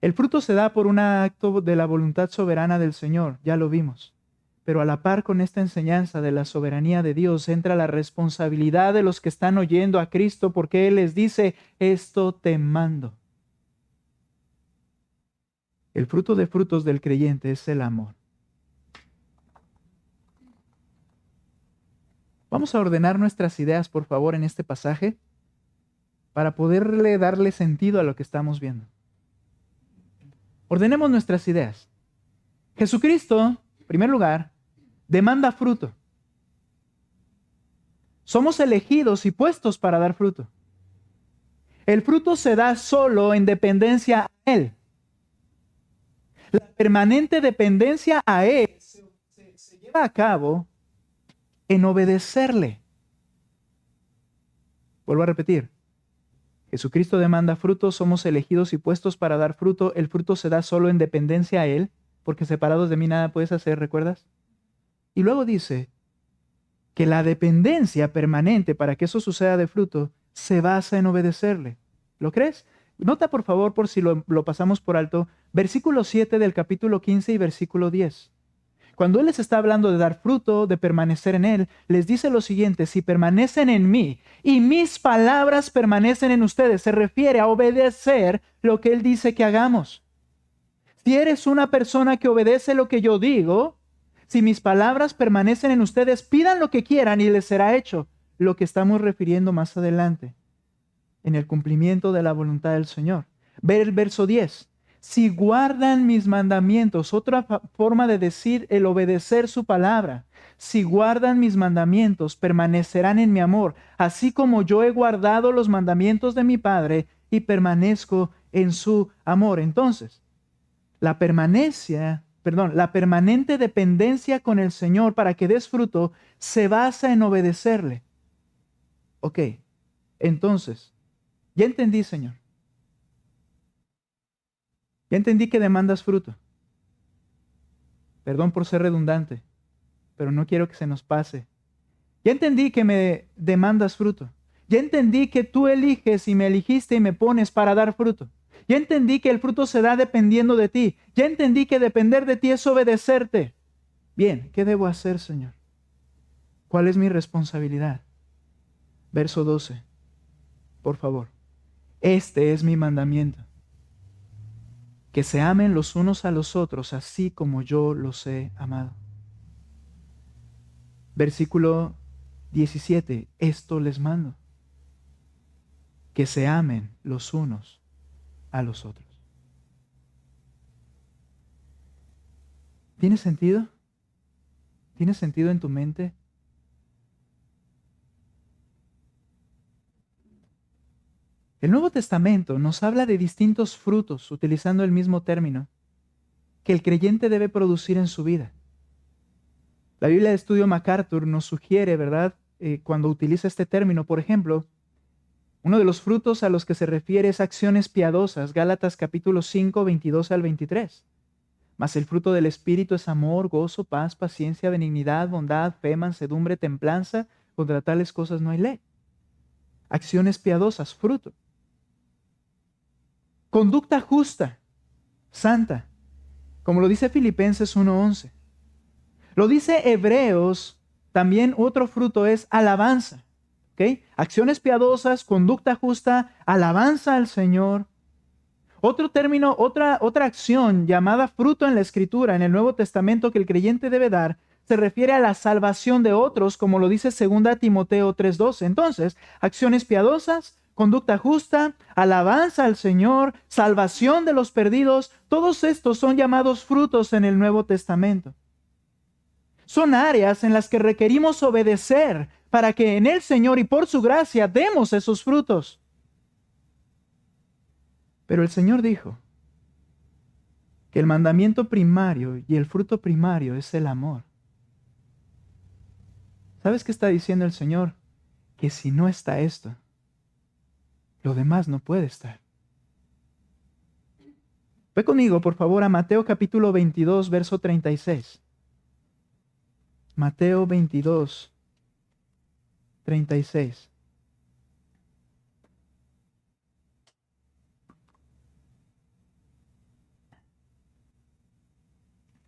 El fruto se da por un acto de la voluntad soberana del Señor, ya lo vimos. Pero a la par con esta enseñanza de la soberanía de Dios entra la responsabilidad de los que están oyendo a Cristo, porque Él les dice, esto te mando. El fruto de frutos del creyente es el amor. Vamos a ordenar nuestras ideas, por favor, en este pasaje para poderle darle sentido a lo que estamos viendo. Ordenemos nuestras ideas. Jesucristo, en primer lugar, demanda fruto. Somos elegidos y puestos para dar fruto. El fruto se da solo en dependencia a Él. La permanente dependencia a Él se lleva a cabo en obedecerle. Vuelvo a repetir. Jesucristo demanda fruto, somos elegidos y puestos para dar fruto. El fruto se da solo en dependencia a Él, porque separados de mí nada puedes hacer, ¿recuerdas? Y luego dice que la dependencia permanente para que eso suceda de fruto se basa en obedecerle. ¿Lo crees? Nota por favor, por si lo pasamos por alto, versículo 7 del capítulo 15 y versículo 10. Cuando Él les está hablando de dar fruto, de permanecer en Él, les dice lo siguiente: si permanecen en mí y mis palabras permanecen en ustedes, se refiere a obedecer lo que Él dice que hagamos. Si eres una persona que obedece lo que yo digo, si mis palabras permanecen en ustedes, pidan lo que quieran y les será hecho. Lo que estamos refiriendo más adelante, en el cumplimiento de la voluntad del Señor. Ver el verso 10. Si guardan mis mandamientos, otra forma de decir el obedecer su palabra. Si guardan mis mandamientos, permanecerán en mi amor, así como yo he guardado los mandamientos de mi Padre y permanezco en su amor. Entonces, la permanente dependencia con el Señor para que des fruto se basa en obedecerle. Ok, entonces, ya entendí, Señor. Ya entendí que demandas fruto. Perdón por ser redundante, pero no quiero que se nos pase. Ya entendí que me demandas fruto. Ya entendí que tú eliges y me eligiste y me pones para dar fruto. Ya entendí que el fruto se da dependiendo de ti. Ya entendí que depender de ti es obedecerte. Bien, ¿qué debo hacer, Señor? ¿Cuál es mi responsabilidad? Verso 12. Por favor. Este es mi mandamiento: que se amen los unos a los otros, así como yo los he amado. Versículo 17. Esto les mando: que se amen los unos a los otros. ¿Tiene sentido? ¿Tiene sentido en tu mente? El Nuevo Testamento nos habla de distintos frutos, utilizando el mismo término, que el creyente debe producir en su vida. La Biblia de Estudio MacArthur nos sugiere, ¿verdad?, cuando utiliza este término, por ejemplo, uno de los frutos a los que se refiere es acciones piadosas, Gálatas capítulo 5, 22 al 23. Mas el fruto del Espíritu es amor, gozo, paz, paciencia, benignidad, bondad, fe, mansedumbre, templanza. Contra tales cosas no hay ley. Acciones piadosas, fruto. Conducta justa, santa, como lo dice Filipenses 1:11. Lo dice Hebreos, también otro fruto es alabanza. ¿Okay? Acciones piadosas, conducta justa, alabanza al Señor. Otro término, otra acción llamada fruto en la Escritura, en el Nuevo Testamento, que el creyente debe dar, se refiere a la salvación de otros, como lo dice 2 Timoteo 3:12. Entonces, acciones piadosas, conducta justa, alabanza al Señor, salvación de los perdidos, todos estos son llamados frutos en el Nuevo Testamento. Son áreas en las que requerimos obedecer para que en el Señor y por su gracia demos esos frutos. Pero el Señor dijo que el mandamiento primario y el fruto primario es el amor. ¿Sabes qué está diciendo el Señor? Que si no está esto, lo demás no puede estar. Ve conmigo, por favor, a Mateo capítulo 22, verso 36. Mateo 22, 36.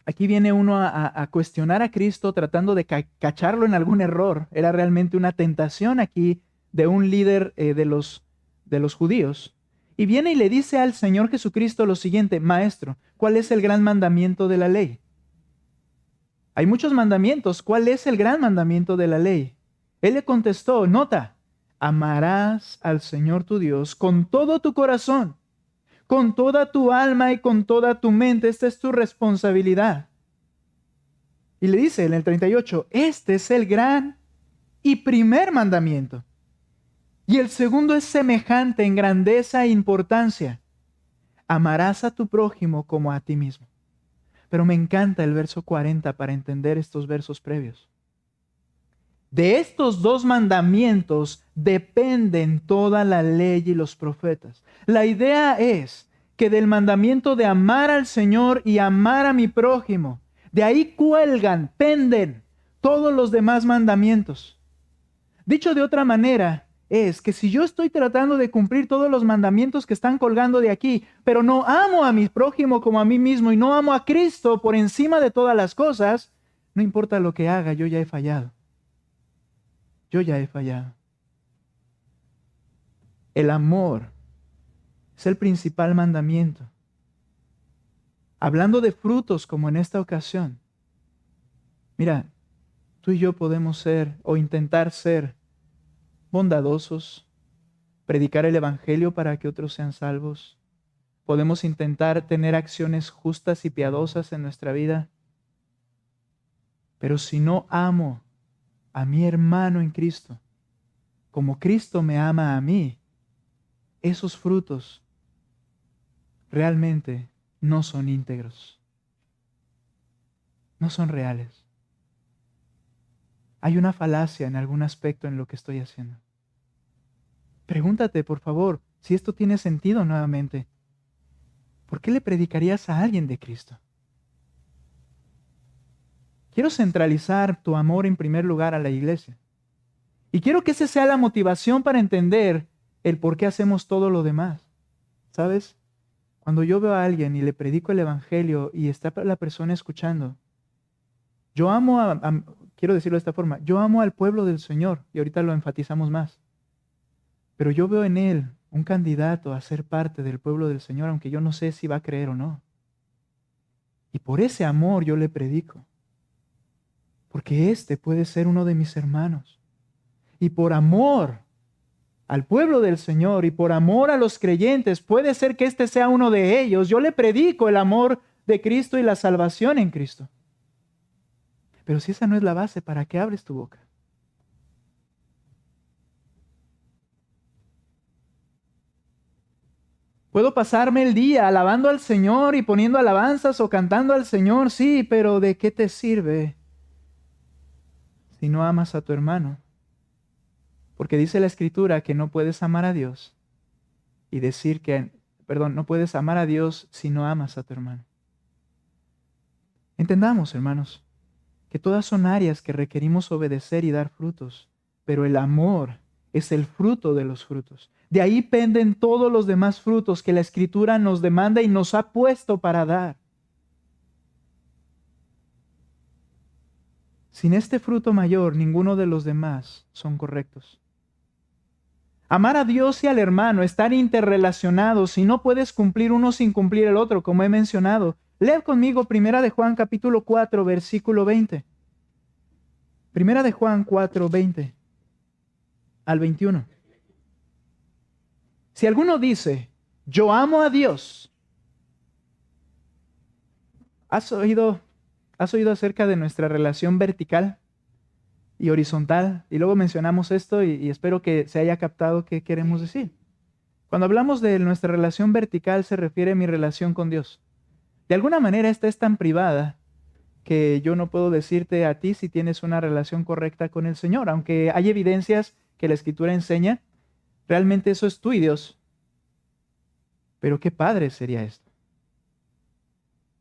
Aquí viene uno a cuestionar a Cristo tratando de cacharlo en algún error. Era realmente una tentación aquí de un líder de los judíos. Y viene y le dice al Señor Jesucristo lo siguiente: Maestro, ¿cuál es el gran mandamiento de la ley? Hay muchos mandamientos. ¿Cuál es el gran mandamiento de la ley? Él le contestó, nota, amarás al Señor tu Dios con todo tu corazón, con toda tu alma y con toda tu mente. Esta es tu responsabilidad. Y le dice en el 38, este es el gran y primer mandamiento. Y el segundo es semejante en grandeza e importancia. Amarás a tu prójimo como a ti mismo. Pero me encanta el verso 40 para entender estos versos previos. De estos dos mandamientos dependen toda la ley y los profetas. La idea es que del mandamiento de amar al Señor y amar a mi prójimo, de ahí penden todos los demás mandamientos. Dicho de otra manera, es que si yo estoy tratando de cumplir todos los mandamientos que están colgando de aquí, pero no amo a mi prójimo como a mí mismo y no amo a Cristo por encima de todas las cosas, no importa lo que haga, yo ya he fallado. Yo ya he fallado. El amor es el principal mandamiento. Hablando de frutos como en esta ocasión, mira, tú y yo podemos ser o intentar ser bondadosos, predicar el evangelio para que otros sean salvos. Podemos intentar tener acciones justas y piadosas en nuestra vida. Pero si no amo a mi hermano en Cristo, como Cristo me ama a mí, esos frutos realmente no son íntegros. No son reales. Hay una falacia en algún aspecto en lo que estoy haciendo. Pregúntate, por favor, si esto tiene sentido nuevamente. ¿Por qué le predicarías a alguien de Cristo? Quiero centralizar tu amor en primer lugar a la iglesia. Y quiero que esa sea la motivación para entender el por qué hacemos todo lo demás. ¿Sabes? Cuando yo veo a alguien y le predico el evangelio y está la persona escuchando, yo amo quiero decirlo de esta forma, yo amo al pueblo del Señor, y ahorita lo enfatizamos más. Pero yo veo en él un candidato a ser parte del pueblo del Señor, aunque yo no sé si va a creer o no. Y por ese amor yo le predico. Porque este puede ser uno de mis hermanos. Y por amor al pueblo del Señor y por amor a los creyentes, puede ser que este sea uno de ellos. Yo le predico el amor de Cristo y la salvación en Cristo. Pero si esa no es la base, ¿para qué abres tu boca? Puedo pasarme el día alabando al Señor y poniendo alabanzas o cantando al Señor, sí, pero ¿de qué te sirve si no amas a tu hermano? Porque dice la Escritura que no puedes amar a Dios y decir que, no puedes amar a Dios si no amas a tu hermano. Entendamos, hermanos, que todas son áreas que requerimos obedecer y dar frutos, pero el amor es el fruto de los frutos. De ahí penden todos los demás frutos que la Escritura nos demanda y nos ha puesto para dar. Sin este fruto mayor, ninguno de los demás son correctos. Amar a Dios y al hermano, estar interrelacionados, y no puedes cumplir uno sin cumplir el otro, como he mencionado. Lea conmigo 1 de Juan capítulo 4, versículo 20. 1 de Juan 4, 20 al 21. Si alguno dice, yo amo a Dios, ¿has oído acerca de nuestra relación vertical y horizontal? Y luego mencionamos esto y espero que se haya captado qué queremos decir. Cuando hablamos de nuestra relación vertical se refiere a mi relación con Dios. De alguna manera esta es tan privada que yo no puedo decirte a ti si tienes una relación correcta con el Señor, aunque hay evidencias que la Escritura enseña. Realmente eso es tú y Dios. Pero qué padre sería esto.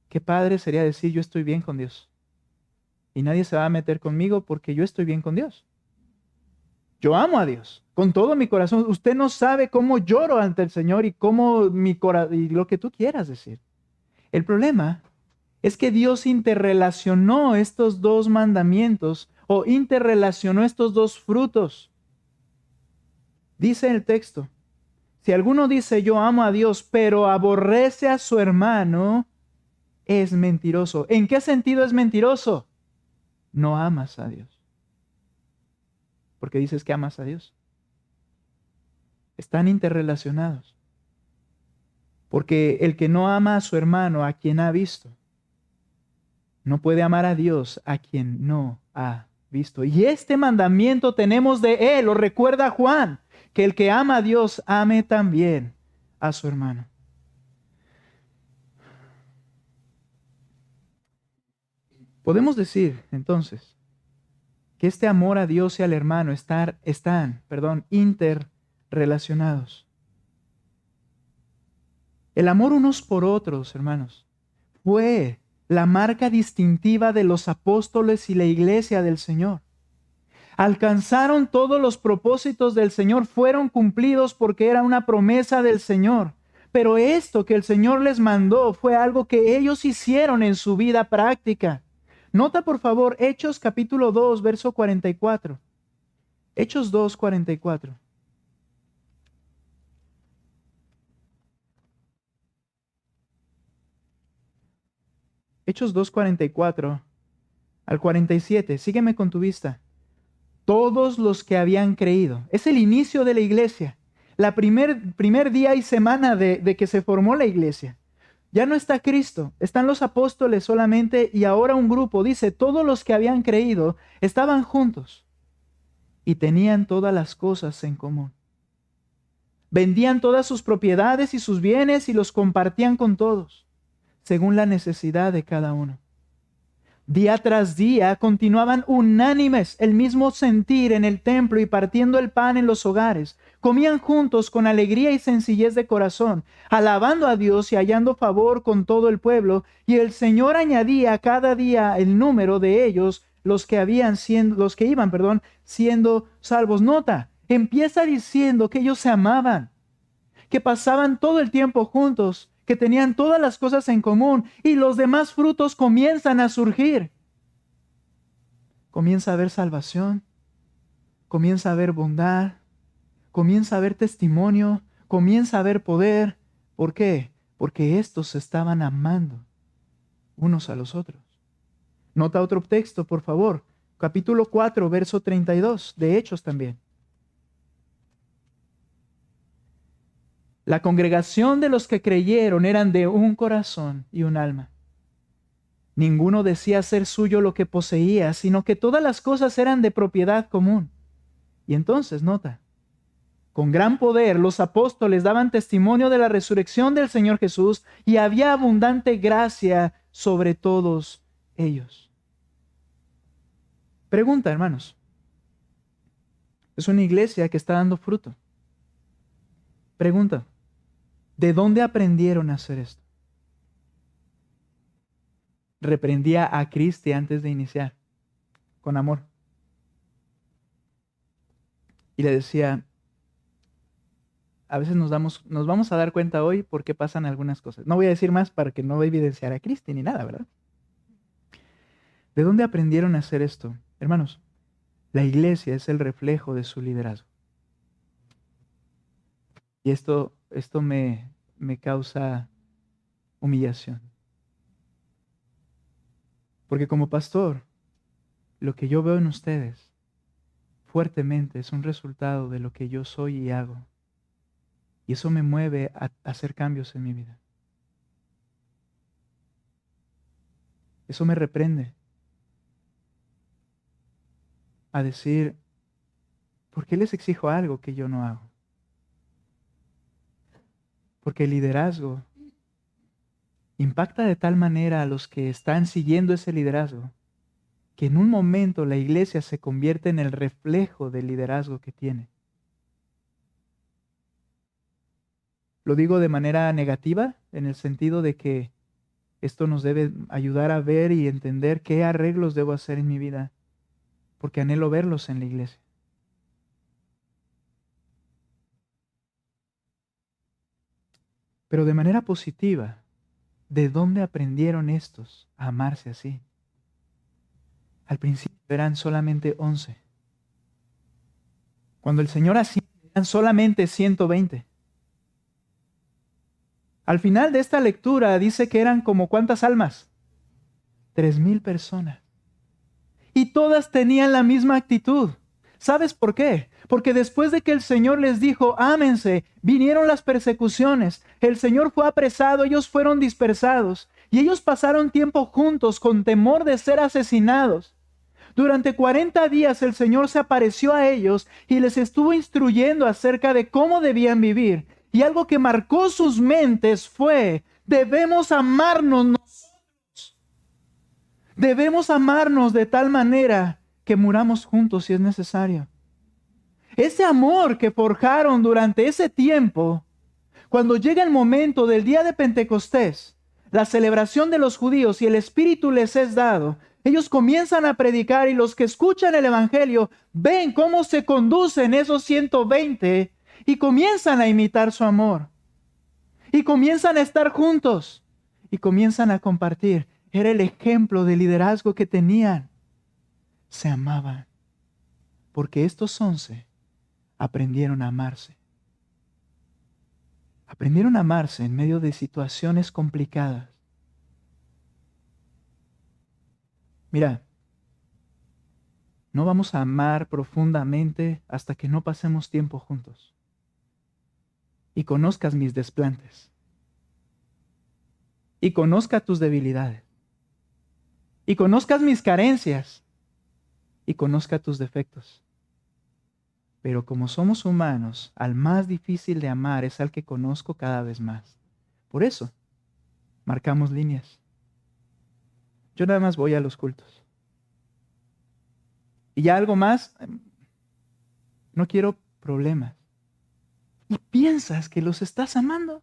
Qué padre sería decir yo estoy bien con Dios. Y nadie se va a meter conmigo porque yo estoy bien con Dios. Yo amo a Dios con todo mi corazón. Usted no sabe cómo lloro ante el Señor y cómo y lo que tú quieras decir. El problema es que Dios interrelacionó estos dos mandamientos o interrelacionó estos dos frutos. Dice el texto, si alguno dice yo amo a Dios, pero aborrece a su hermano, es mentiroso. ¿En qué sentido es mentiroso? No amas a Dios. Porque dices que amas a Dios. Están interrelacionados. Porque el que no ama a su hermano, a quien ha visto, no puede amar a Dios a quien no ha visto. Y este mandamiento tenemos de Él, lo recuerda Juan, que el que ama a Dios ame también a su hermano. Podemos decir, entonces, que este amor a Dios y al hermano están interrelacionados. El amor unos por otros, hermanos, fue la marca distintiva de los apóstoles y la iglesia del Señor. Alcanzaron todos los propósitos del Señor, fueron cumplidos porque era una promesa del Señor. Pero esto que el Señor les mandó fue algo que ellos hicieron en su vida práctica. Nota por favor Hechos capítulo 2, verso 44. Hechos 2, 44. Hechos 2, 44 al 47. Sígueme con tu vista. Todos los que habían creído. Es el inicio de la iglesia. La primer día y semana de que se formó la iglesia. Ya no está Cristo, están los apóstoles solamente y ahora un grupo. Dice, todos los que habían creído estaban juntos y tenían todas las cosas en común. Vendían todas sus propiedades y sus bienes y los compartían con todos, según la necesidad de cada uno. Día tras día continuaban unánimes el mismo sentir en el templo y partiendo el pan en los hogares. Comían juntos con alegría y sencillez de corazón, alabando a Dios y hallando favor con todo el pueblo. Y el Señor añadía cada día el número de ellos, los que iban siendo salvos. Nota, empieza diciendo que ellos se amaban, que pasaban todo el tiempo juntos, que tenían todas las cosas en común y los demás frutos comienzan a surgir. Comienza a haber salvación, comienza a haber bondad, comienza a haber testimonio, comienza a haber poder. ¿Por qué? Porque estos se estaban amando unos a los otros. Nota otro texto, por favor. Capítulo 4, verso 32, de Hechos también. La congregación de los que creyeron eran de un corazón y un alma. Ninguno decía ser suyo lo que poseía, sino que todas las cosas eran de propiedad común. Y entonces, nota, con gran poder los apóstoles daban testimonio de la resurrección del Señor Jesús y había abundante gracia sobre todos ellos. Pregunta, hermanos. Es una iglesia que está dando fruto. Pregunta. ¿De dónde aprendieron a hacer esto? Reprendía a Cristi antes de iniciar, con amor. Y le decía, a veces nos vamos a dar cuenta hoy por qué pasan algunas cosas. No voy a decir más para que no evidenciar a Cristi ni nada, ¿verdad? ¿De dónde aprendieron a hacer esto? Hermanos, la iglesia es el reflejo de su liderazgo. Y esto me causa humillación. Porque como pastor, lo que yo veo en ustedes fuertemente es un resultado de lo que yo soy y hago. Y eso me mueve a hacer cambios en mi vida. Eso me reprende a decir, ¿por qué les exijo algo que yo no hago? Porque el liderazgo impacta de tal manera a los que están siguiendo ese liderazgo que en un momento la iglesia se convierte en el reflejo del liderazgo que tiene. Lo digo de manera negativa, en el sentido de que esto nos debe ayudar a ver y entender qué arreglos debo hacer en mi vida, porque anhelo verlos en la iglesia. Pero de manera positiva, ¿de dónde aprendieron estos a amarse así? Al principio eran solamente 11. Cuando el Señor asciende, eran solamente 120. Al final de esta lectura dice que eran como ¿cuántas almas? 3,000 personas. Y todas tenían la misma actitud. ¿Sabes por qué? Porque después de que el Señor les dijo, ámense, vinieron las persecuciones, el Señor fue apresado, ellos fueron dispersados, y ellos pasaron tiempo juntos con temor de ser asesinados. Durante 40 días el Señor se apareció a ellos y les estuvo instruyendo acerca de cómo debían vivir. Y algo que marcó sus mentes fue, debemos amarnos nosotros. Debemos amarnos de tal manera que muramos juntos si es necesario. Ese amor que forjaron durante ese tiempo, cuando llega el momento del día de Pentecostés, la celebración de los judíos y el Espíritu les es dado, Ellos comienzan a predicar y los que escuchan el Evangelio ven cómo se conducen esos 120 y comienzan a imitar su amor. Y comienzan a estar juntos y comienzan a compartir. Era el ejemplo de liderazgo que tenían. Se amaban porque estos 11 aprendieron a amarse. Aprendieron a amarse en medio de situaciones complicadas. Mira, no vamos a amar profundamente hasta que no pasemos tiempo juntos y conozcas mis desplantes y conozca tus debilidades y conozcas mis carencias y conozca tus defectos. Pero como somos humanos, al más difícil de amar es al que conozco cada vez más. Por eso, marcamos líneas. Yo nada más voy a los cultos. Y ya algo más, no quiero problemas. Y piensas que los estás amando.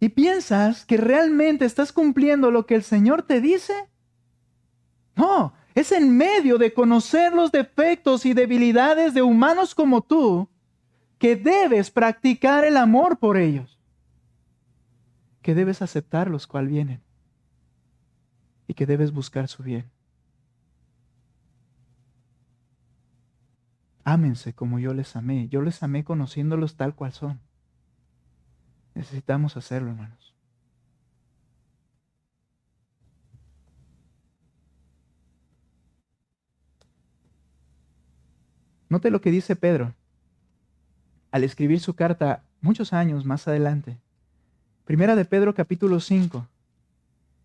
Y piensas que realmente estás cumpliendo lo que el Señor te dice. No, es en medio de conocer los defectos y debilidades de humanos como tú que debes practicar el amor por ellos. Que debes aceptarlos cual vienen. Y que debes buscar su bien. Ámense como yo les amé. Yo les amé conociéndolos tal cual son. Necesitamos hacerlo, hermanos. Note lo que dice Pedro al escribir su carta muchos años más adelante. Primera de Pedro capítulo 5.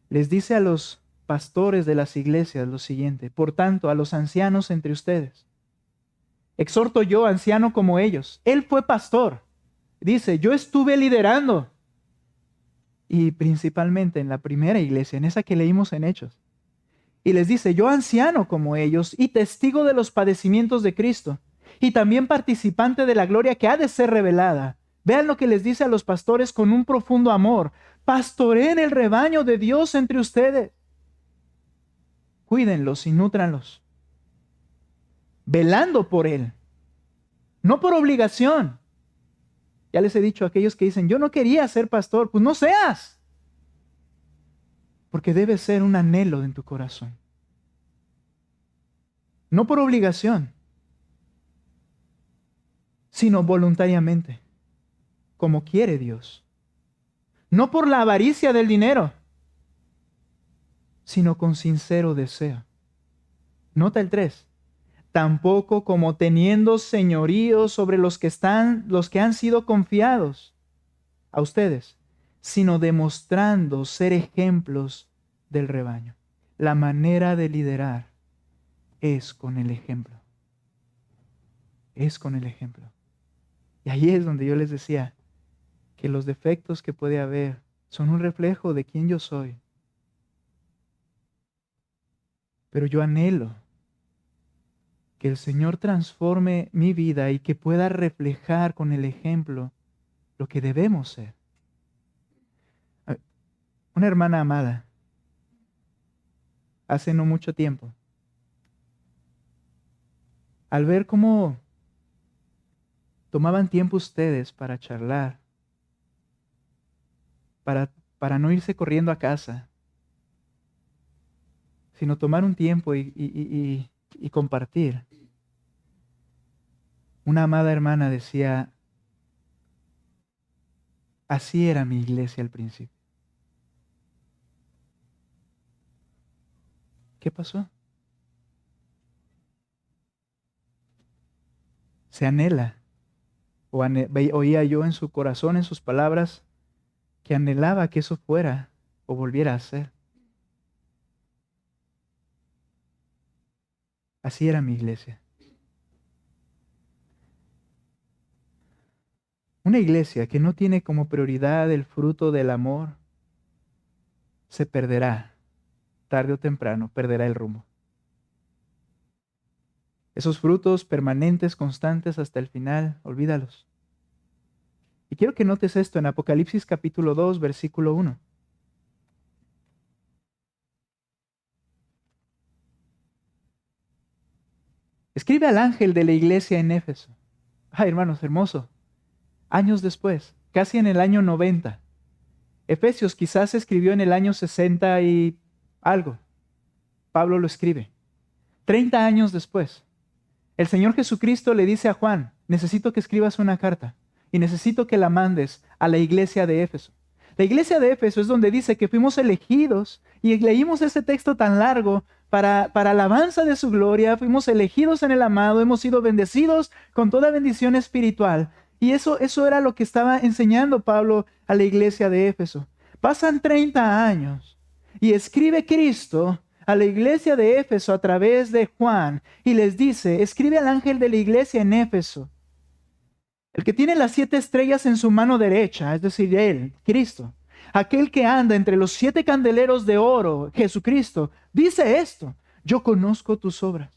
Les dice a los pastores de las iglesias lo siguiente: por tanto, a los ancianos entre ustedes, exhorto yo, anciano como ellos. Él fue pastor. Dice, yo estuve liderando. Y principalmente en la primera iglesia, en esa que leímos en Hechos. Y les dice, yo anciano como ellos y testigo de los padecimientos de Cristo y también participante de la gloria que ha de ser revelada. Vean lo que les dice a los pastores con un profundo amor. Pastoreen el rebaño de Dios entre ustedes. Cuídenlos y nútranlos, velando por él, no por obligación. Ya les he dicho a aquellos que dicen, yo no quería ser pastor, pues no seas. Porque debe ser un anhelo en tu corazón. No por obligación, sino voluntariamente, como quiere Dios. No por la avaricia del dinero, sino con sincero deseo. Nota el 3. Tampoco como teniendo señorío sobre los que han sido confiados a ustedes, sino demostrando ser ejemplos del rebaño. La manera de liderar es con el ejemplo. Es con el ejemplo. Y ahí es donde yo les decía que los defectos que puede haber son un reflejo de quién yo soy. Pero yo anhelo que el Señor transforme mi vida y que pueda reflejar con el ejemplo lo que debemos ser. Una hermana amada, hace no mucho tiempo, al ver cómo tomaban tiempo ustedes para charlar, para no irse corriendo a casa, sino tomar un tiempo y compartir. Una amada hermana decía, así era mi iglesia al principio. ¿Qué pasó? Se anhela, oía yo en su corazón, en sus palabras, que anhelaba que eso fuera o volviera a ser. Así era mi iglesia. Una iglesia que no tiene como prioridad el fruto del amor se perderá, tarde o temprano, perderá el rumbo. Esos frutos permanentes, constantes hasta el final, olvídalos. Y quiero que notes esto en Apocalipsis capítulo 2, versículo 1. Escribe al ángel de la iglesia en Éfeso. Ay, hermanos, hermoso. Años después, casi en el año 90. Efesios quizás se escribió en el año 60 y algo. Pablo lo escribe. 30 años después, el Señor Jesucristo le dice a Juan, necesito que escribas una carta y necesito que la mandes a la iglesia de Éfeso. La iglesia de Éfeso es donde dice que fuimos elegidos y leímos ese texto tan largo para alabanza de su gloria. Fuimos elegidos en el amado, hemos sido bendecidos con toda bendición espiritual. Y eso era lo que estaba enseñando Pablo a la iglesia de Éfeso. Pasan 30 años y escribe Cristo a la iglesia de Éfeso a través de Juan y les dice, escribe al ángel de la iglesia en Éfeso, el que tiene las 7 estrellas en su mano derecha, es decir, Él, Cristo, aquel que anda entre los 7 candeleros de oro, Jesucristo, dice esto, yo conozco tus obras,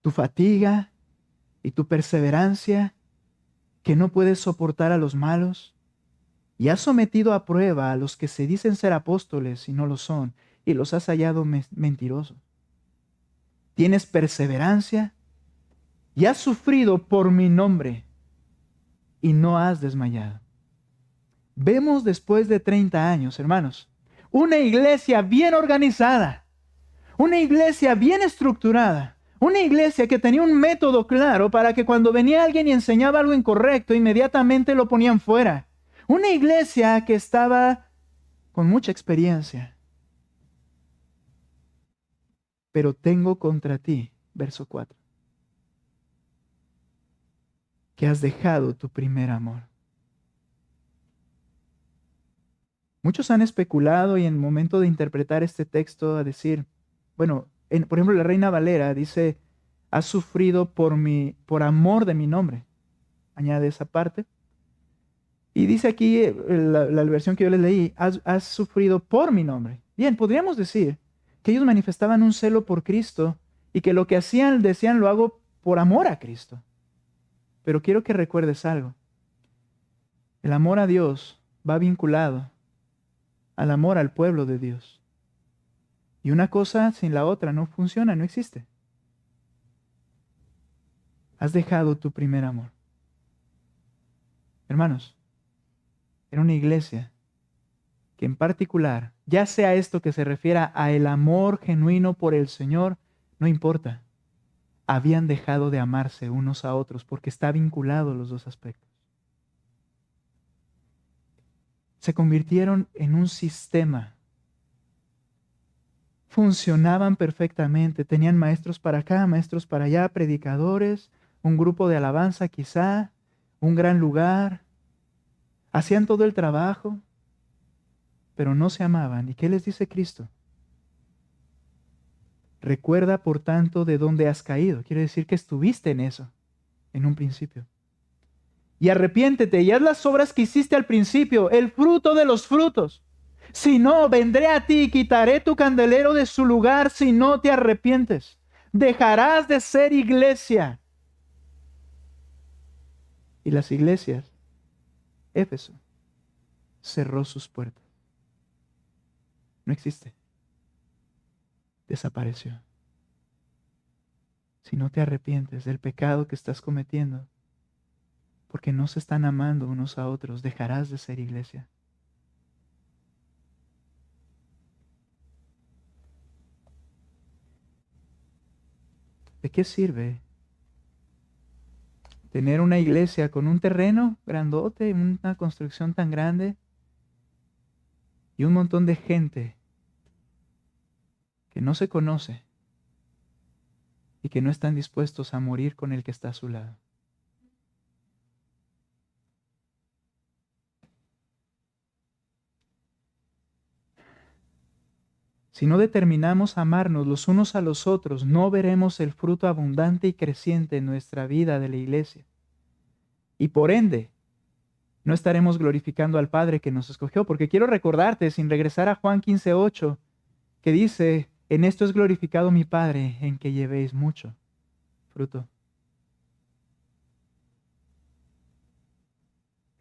tu fatiga y tu perseverancia, que no puedes soportar a los malos, y has sometido a prueba a los que se dicen ser apóstoles y no lo son, y los has hallado mentirosos. Tienes perseverancia y has sufrido por mi nombre y no has desmayado. Vemos después de 30 años, hermanos, una iglesia bien organizada, una iglesia bien estructurada, una iglesia que tenía un método claro para que cuando venía alguien y enseñaba algo incorrecto, inmediatamente lo ponían fuera. Una iglesia que estaba con mucha experiencia. Pero tengo contra ti, verso 4, que has dejado tu primer amor. Muchos han especulado y en el momento de interpretar este texto a decir, bueno, por ejemplo, la Reina Valera dice, has sufrido por amor de mi nombre. Añade esa parte. Y dice aquí, la versión que yo les leí, has sufrido por mi nombre. Bien, podríamos decir que ellos manifestaban un celo por Cristo y que lo que hacían, decían, lo hago por amor a Cristo. Pero quiero que recuerdes algo. El amor a Dios va vinculado al amor al pueblo de Dios. Y una cosa sin la otra no funciona, no existe. Has dejado tu primer amor. Hermanos, era una iglesia que en particular, ya sea esto que se refiera a el amor genuino por el Señor, no importa. Habían dejado de amarse unos a otros porque está vinculado los dos aspectos. Se convirtieron en un sistema. Funcionaban perfectamente. Tenían maestros para acá, maestros para allá, predicadores, un grupo de alabanza quizá, un gran lugar. Hacían todo el trabajo, pero no se amaban. ¿Y qué les dice Cristo? Recuerda, por tanto, de dónde has caído. Quiere decir que estuviste en eso, en un principio. Y arrepiéntete y haz las obras que hiciste al principio, el fruto de los frutos. Si no, vendré a ti y quitaré tu candelero de su lugar si no te arrepientes. Dejarás de ser iglesia. Y las iglesias, Éfeso, cerró sus puertas. No existe. Desapareció. Si no te arrepientes del pecado que estás cometiendo, porque no se están amando unos a otros, dejarás de ser iglesia. ¿De qué sirve tener una iglesia con un terreno grandote, una construcción tan grande y un montón de gente que no se conoce y que no están dispuestos a morir con el que está a su lado? Si no determinamos amarnos los unos a los otros, no veremos el fruto abundante y creciente en nuestra vida de la iglesia. Y por ende, no estaremos glorificando al Padre que nos escogió, porque quiero recordarte, sin regresar a Juan 15:8, que dice, en esto es glorificado mi Padre, en que llevéis mucho fruto.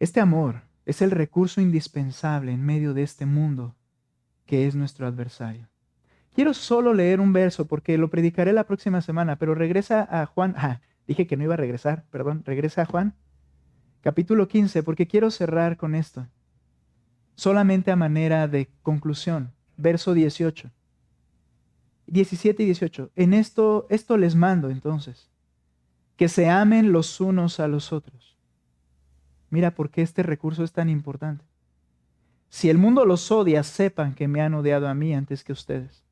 Este amor es el recurso indispensable en medio de este mundo que es nuestro adversario. quiero solo leer un verso porque lo predicaré la próxima semana, pero regresa a Juan. Dije que no iba a regresar, perdón. Regresa a Juan, capítulo 15, porque quiero cerrar con esto. Solamente a manera de conclusión. Verso 18. 17 y 18. En esto les mando entonces, que se amen los unos a los otros. Mira por qué este recurso es tan importante. Si el mundo los odia, sepan que me han odiado a mí antes que ustedes.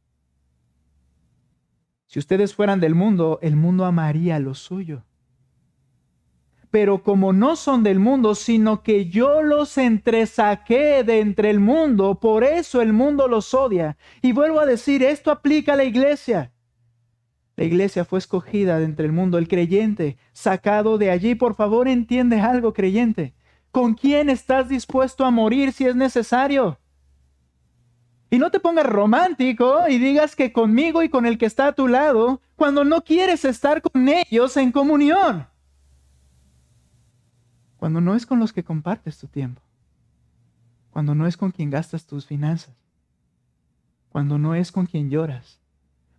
Si ustedes fueran del mundo, el mundo amaría lo suyo. Pero como no son del mundo, sino que yo los entresaqué de entre el mundo, por eso el mundo los odia. Y vuelvo a decir, esto aplica a la iglesia. La iglesia fue escogida de entre el mundo, el creyente, sacado de allí. Por favor, entiende algo, creyente. ¿Con quién estás dispuesto a morir si es necesario? Y no te pongas romántico y digas que conmigo y con el que está a tu lado, cuando no quieres estar con ellos en comunión. Cuando no es con los que compartes tu tiempo. Cuando no es con quien gastas tus finanzas. Cuando no es con quien lloras.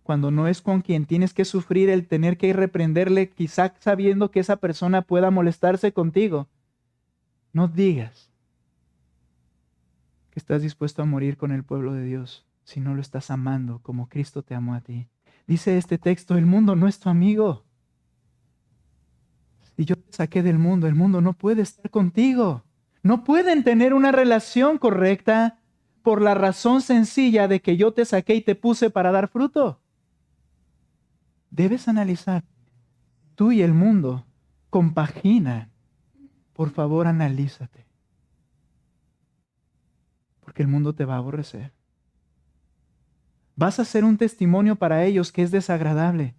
Cuando no es con quien tienes que sufrir el tener que reprenderle, quizá sabiendo que esa persona pueda molestarse contigo. No digas que estás dispuesto a morir con el pueblo de Dios si no lo estás amando como Cristo te amó a ti. Dice este texto, el mundo no es tu amigo. Si yo te saqué del mundo, el mundo no puede estar contigo. No pueden tener una relación correcta por la razón sencilla de que yo te saqué y te puse para dar fruto. Debes analizar. Tú y el mundo compaginan. Por favor, analízate. Porque el mundo te va a aborrecer. Vas a ser un testimonio para ellos que es desagradable.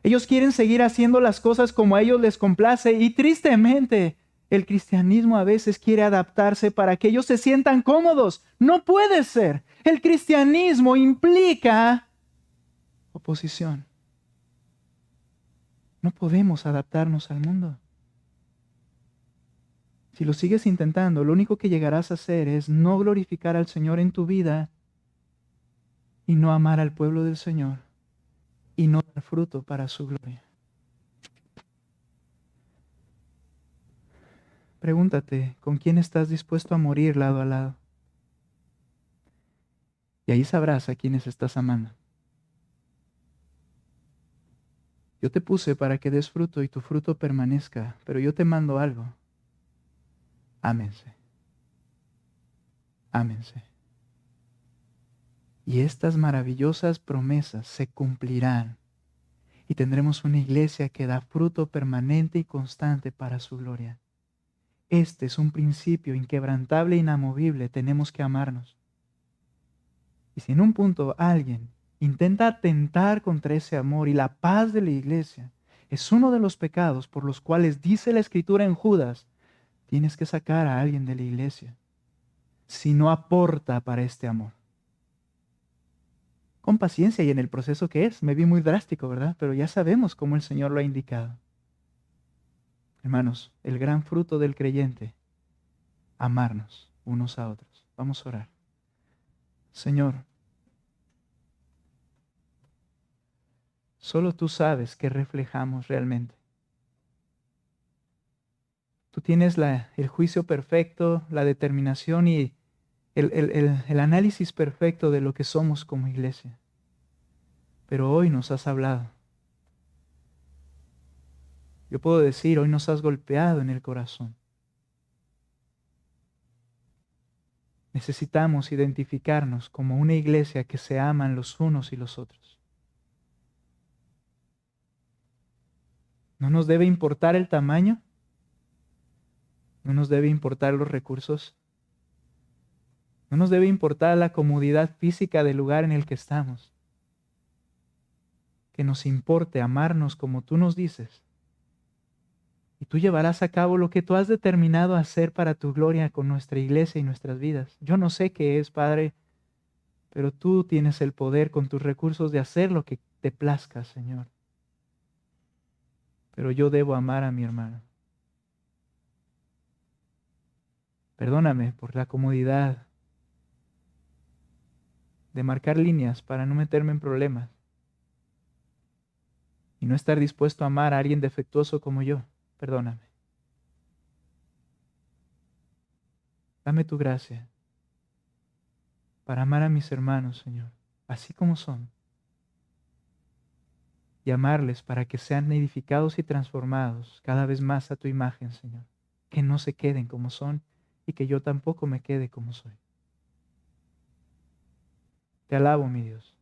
Ellos quieren seguir haciendo las cosas como a ellos les complace y tristemente el cristianismo a veces quiere adaptarse para que ellos se sientan cómodos. No puede ser. El cristianismo implica oposición. No podemos adaptarnos al mundo. Si lo sigues intentando, lo único que llegarás a hacer es no glorificar al Señor en tu vida y no amar al pueblo del Señor y no dar fruto para su gloria. Pregúntate, ¿con quién estás dispuesto a morir lado a lado? Y ahí sabrás a quiénes estás amando. Yo te puse para que des fruto y tu fruto permanezca, pero yo te mando algo. Ámense. Ámense. Y estas maravillosas promesas se cumplirán y tendremos una iglesia que da fruto permanente y constante para su gloria. Este es un principio inquebrantable e inamovible. Tenemos que amarnos. Y si en un punto alguien intenta atentar contra ese amor y la paz de la iglesia, es uno de los pecados por los cuales dice la Escritura en Judas, tienes que sacar a alguien de la iglesia si no aporta para este amor. Con paciencia y en el proceso que es. Me vi muy drástico, ¿verdad? Pero ya sabemos cómo el Señor lo ha indicado. Hermanos, el gran fruto del creyente, amarnos unos a otros. Vamos a orar. Señor, solo tú sabes qué reflejamos realmente. Tú tienes el juicio perfecto, la determinación y el análisis perfecto de lo que somos como iglesia. Pero hoy nos has hablado. Yo puedo decir, hoy nos has golpeado en el corazón. Necesitamos identificarnos como una iglesia que se aman los unos y los otros. No nos debe importar el tamaño. No nos debe importar los recursos. No nos debe importar la comodidad física del lugar en el que estamos. Que nos importe amarnos como tú nos dices. Y tú llevarás a cabo lo que tú has determinado hacer para tu gloria con nuestra iglesia y nuestras vidas. Yo no sé qué es, Padre, pero tú tienes el poder con tus recursos de hacer lo que te plazca, Señor. Pero yo debo amar a mi hermano. Perdóname por la comodidad de marcar líneas para no meterme en problemas y no estar dispuesto a amar a alguien defectuoso como yo. Perdóname. Dame tu gracia para amar a mis hermanos, Señor, así como son, y amarles para que sean edificados y transformados cada vez más a tu imagen, Señor. Que no se queden como son y que yo tampoco me quede como soy. Te alabo, mi Dios,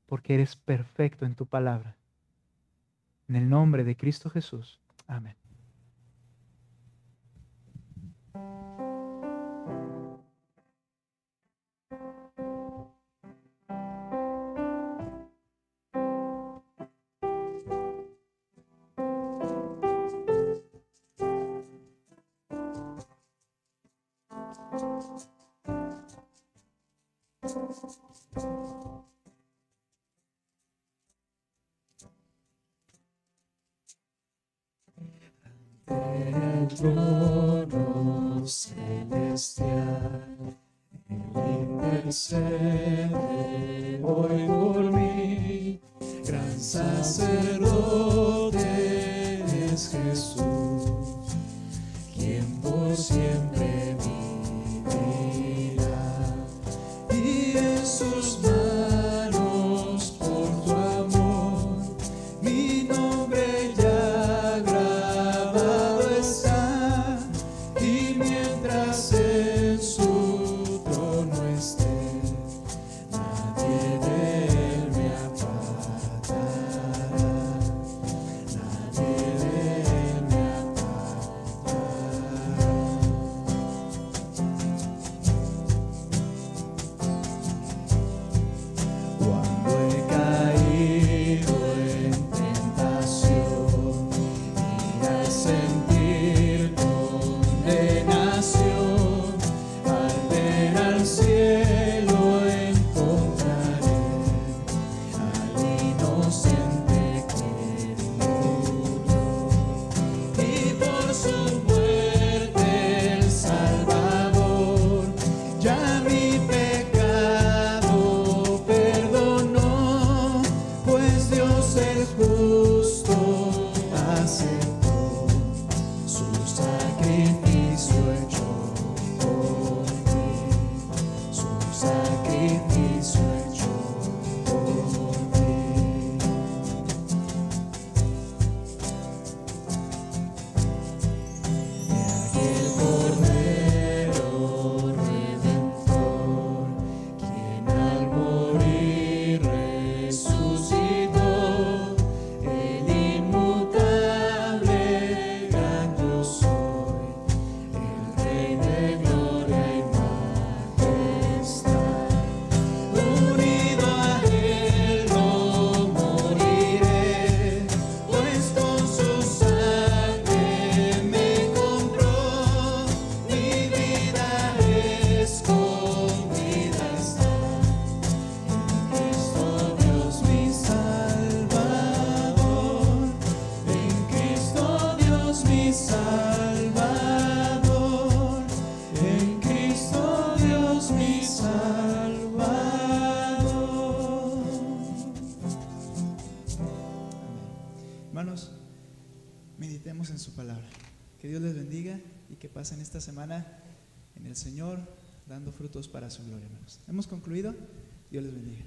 porque eres perfecto en tu palabra. En el nombre de Cristo Jesús. Amén. El trono celestial, Él intercede hoy por mí. Gran sacerdote es Jesús, quien por siempre vivirá. Y en sus manos, por tu amor, mi nombre ya grabado está. Y mientras en su trono esté, nadie de él me apartará. Nadie de él me apartará. Cuando he caído en tentación y al sentir condenación, al ver al cielo encontraré al inocente que murió. Y por su muerte el Salvador ya mi pecado perdonó, pues Dios el justo aceptó su sacrificio hecho por mí, su sacrificio hecho por mí. De aquel Cordero Redentor, quien al morir resucitó, el inmutable gran yo soy, el Rey de gloria y majestad. Unido a él no moriré, pues con su sangre me compró. Mi vida escondida está en Cristo Dios mi Salvador, en Cristo Dios mi Salvador, en Cristo Dios mi Salvador. Hermanos, meditemos en su palabra. Que Dios les bendiga y que pasen esta semana en el Señor dando frutos para su gloria, hermanos. Hemos concluido. Dios les bendiga.